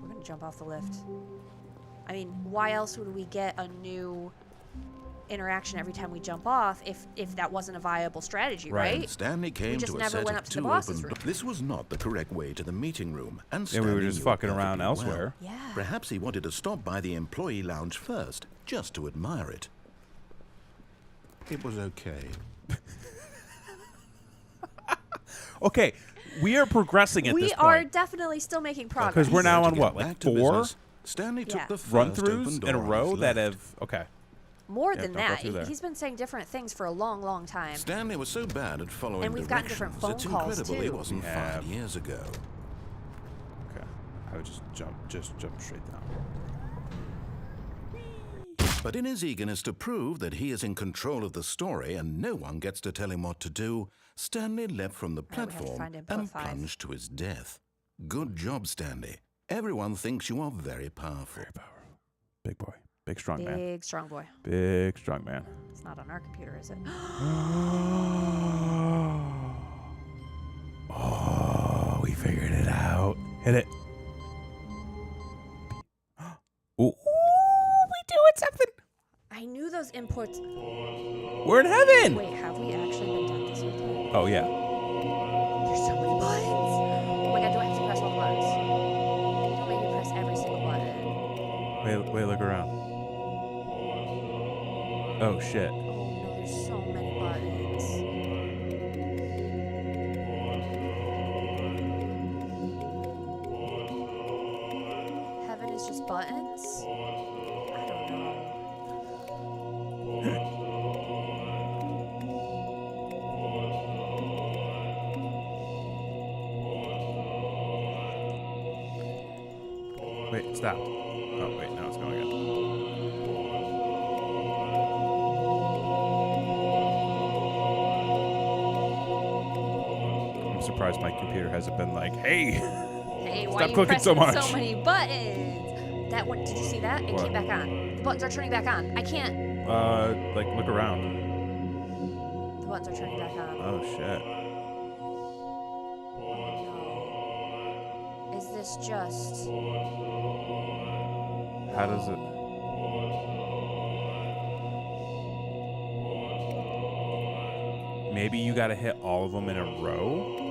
We're gonna jump off the lift. I mean, why else would we get a new interaction every time we jump off if that wasn't a viable strategy, Right. right? Stanley came just to a never set went of up to the 2 boss's open room. This was not the correct way to the meeting room, and Yeah, we were Stanley just knew it fucking around perfectly well. elsewhere. Yeah. Perhaps he wanted to stop by the employee lounge first, just to admire it. It was okay. Okay, we are progressing at We this are point. definitely still making progress. Because we're now To on get what, back like to 4 business, Stanley Yeah. took the first run-throughs open door in a on row his that left. have... Okay. More Yeah, than don't go that. through there. He's been saying different things for a long, long time. Stanley was so bad at following And we've gotten different directions, phone it's calls, incredible he too. wasn't Yeah. 5 years ago. Okay. I would just jump straight down. But in his eagerness to prove that he is in control of the story and no one gets to tell him what to do, Stanley leapt from the Right, we have to platform find input and 5. plunged to his death. Good job, Stanley. Everyone thinks you are very powerful. Very powerful. Big boy. Big strong man. Big, strong boy. Big strong man. It's not on our computer, is it? Oh, we figured it out. Hit it. Ooh, we doing something. I knew those inputs. We're in heaven. Wait, have we actually been done this with you? Oh, yeah. There's so many buttons. Oh my god, do I have to press all the buttons? Don't make me press every single button. Wait, look around. Oh, shit. Oh no, there's so many buttons. It stopped. Oh, wait, now it's going again. I'm surprised my computer hasn't been like, hey, Hey, why stop are you clicking so pressing much. so many buttons? That one, did you see that? It What? came back on. The buttons are turning back on. I can't. Like, look around. The buttons are turning back on. Oh, shit. No. Is this just... How does it... Maybe you gotta hit all of them in a row?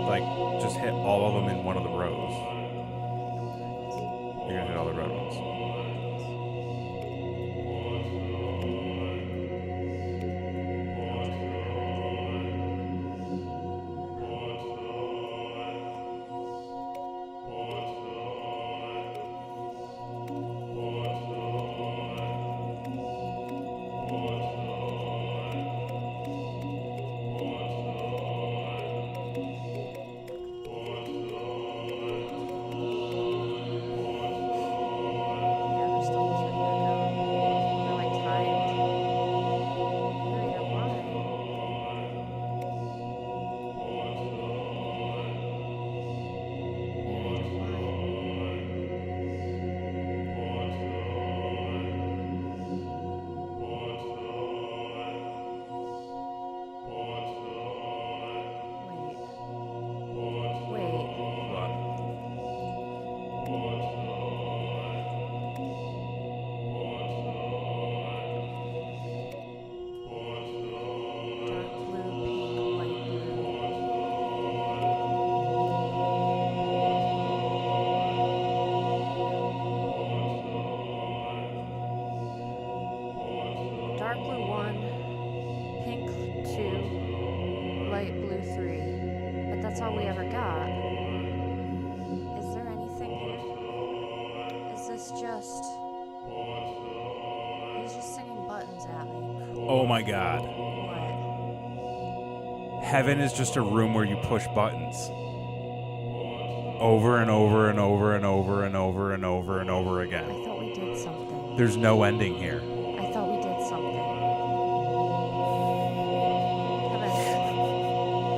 Like, just hit all of them in one of the rows. You're gonna hit all the red ones. Yeah, they're still turning back on. They're like timed. Narrator, why? Wait. What? Dark blue, pink, light blue. Dark blue 1, pink 2, light blue 3. But that's all we ever got. Is there anything here? Is this just... He's just singing buttons at me. Oh my god. What? Heaven is just a room where you push buttons. Over and over and over and over and over and over and over I again. thought we did something. There's no ending here. I thought we did something. Kevin,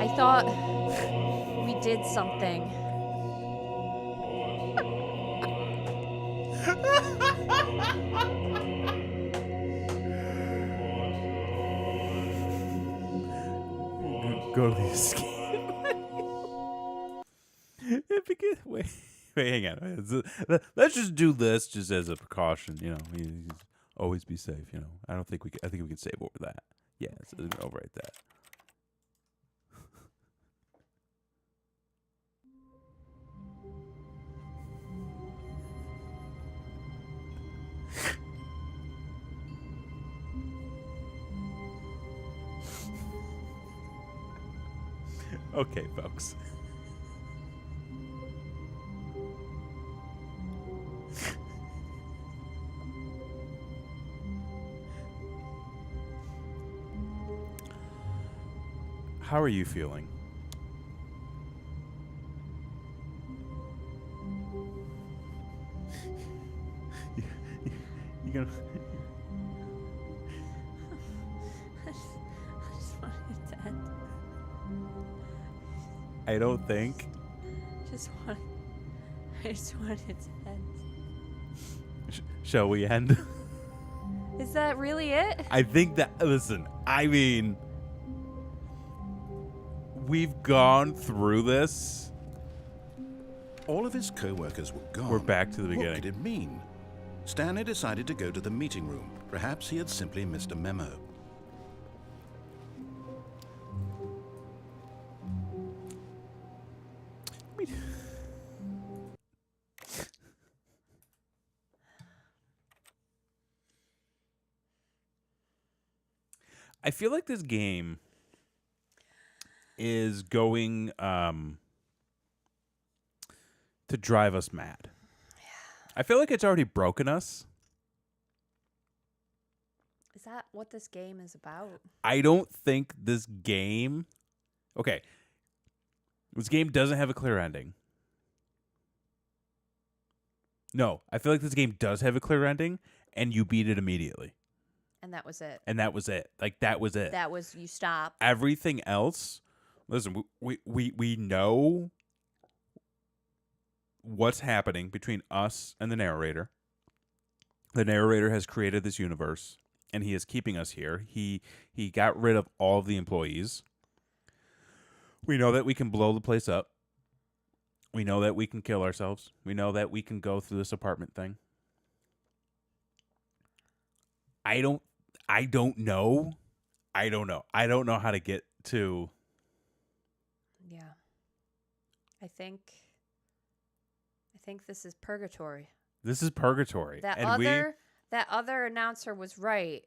I thought we did something. Go to the escape. Wait, hang on. Let's just do this just as a precaution. You know, always be safe. You know, I think we can save over that. Yeah, so I'm gonna overwrite that. Okay, folks. How are you feeling? You gonna? I just want it to end. I don't think. I just want it to end. Shall we end? Is that really it? I think that. Listen, I mean, we've gone through this. All of his co-workers were gone. We're back to the What beginning. could it mean? Stanley decided to go to the meeting room. Perhaps he had simply missed a memo. I feel like this game is going to drive us mad. I feel like it's already broken us. Is that what this game is about? I don't think this game... Okay. This game doesn't have a clear ending. No, I feel like this game does have a clear ending, and you beat it immediately. And that was it. And that was it. Like, that was it. That was, you stopped. Everything else... Listen, we know what's happening between us and the narrator. The narrator has created this universe, and he is keeping us here. He got rid of all of the employees. We know that we can blow the place up. We know that we can kill ourselves. We know that we can go through this apartment thing. I don't know. I don't know how to get to... Yeah. I think this is purgatory. This is purgatory. That other announcer was right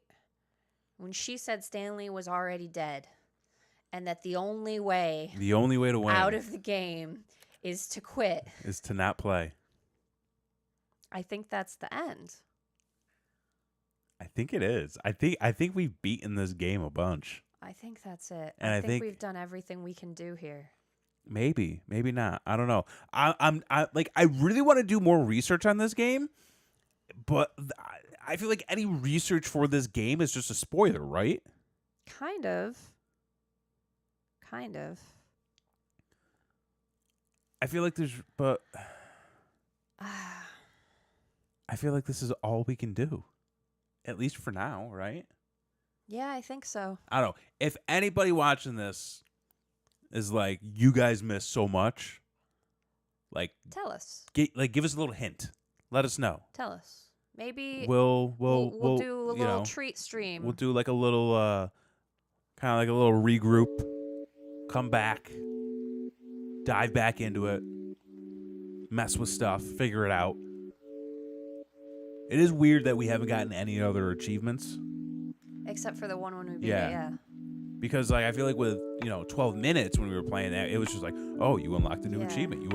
when she said Stanley was already dead, and that the only way to win out of the game is to quit. Is to not play. I think that's the end. I think it is. I think we've beaten this game a bunch. I think that's it. And I think we've done everything we can do here. Maybe not. I don't know. I really want to do more research on this game, but I feel like any research for this game is just a spoiler, right? Kind of. I feel like I feel like this is all we can do, at least for now, right? Yeah, I think so. I don't know. If anybody watching this is like, you guys missed so much, like, tell us. Give us a little hint. Let us know. Tell us. Maybe we'll do a little treat stream. We'll do like a little kind of like a little regroup. Come back. Dive back into it. Mess with stuff. Figure it out. It is weird that we haven't gotten any other achievements. Except for the one when we beat it, yeah. Because like I feel like with 12 minutes when we were playing that, it was just like, oh, you unlocked a new achievement.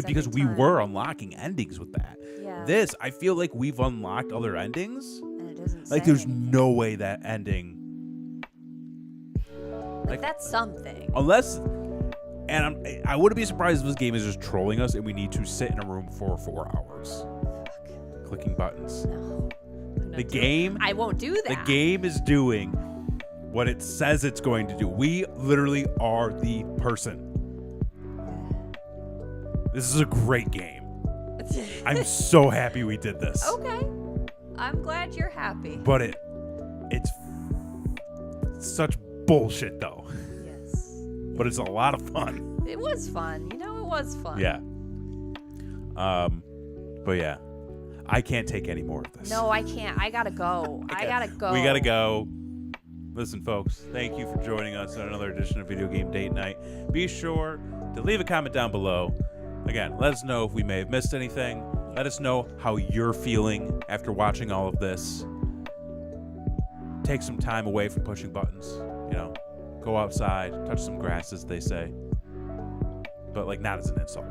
Because we were unlocking endings with that. Yeah. This, I feel like we've unlocked other endings. And it doesn't like say there's anything. no way that ending. Like that's something. Unless, and I wouldn't be surprised if this game is just trolling us and we need to sit in a room for 4 hours, clicking buttons. No. The game. I won't do that. The game is doing what it says it's going to do. We literally are the person. This is a great game. I'm so happy we did this. Okay. I'm glad you're happy. But it's such bullshit though. Yes. But it's a lot of fun. It was fun. It was fun. Yeah. But yeah. I can't take any more of this. No, I can't. I gotta go. I gotta go. We gotta go. Listen, folks, thank you for joining us on another edition of Video Game Date Night. Be sure to leave a comment down below. Again, let us know if we may have missed anything. Let us know how you're feeling after watching all of this. Take some time away from pushing buttons. Go outside, touch some grass, as they say. But, like, not as an insult.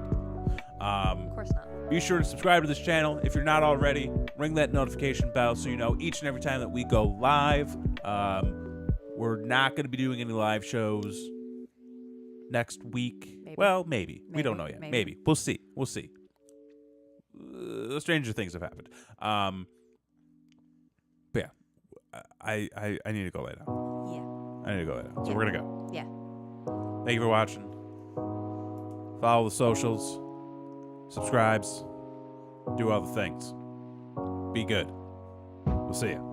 Of course not. Be sure to subscribe to this channel. If you're not already, ring that notification bell so you know each and every time that we go live. We're not going to be doing any live shows next week. Maybe. Well, maybe. We don't know yet. Maybe. Maybe. We'll see. Stranger things have happened. But yeah, I need to go lay down. Yeah. I need to go lay down. So we're going to go. Yeah. Thank you for watching. Follow the socials. Subscribes. Do all the things. Be good. We'll see you.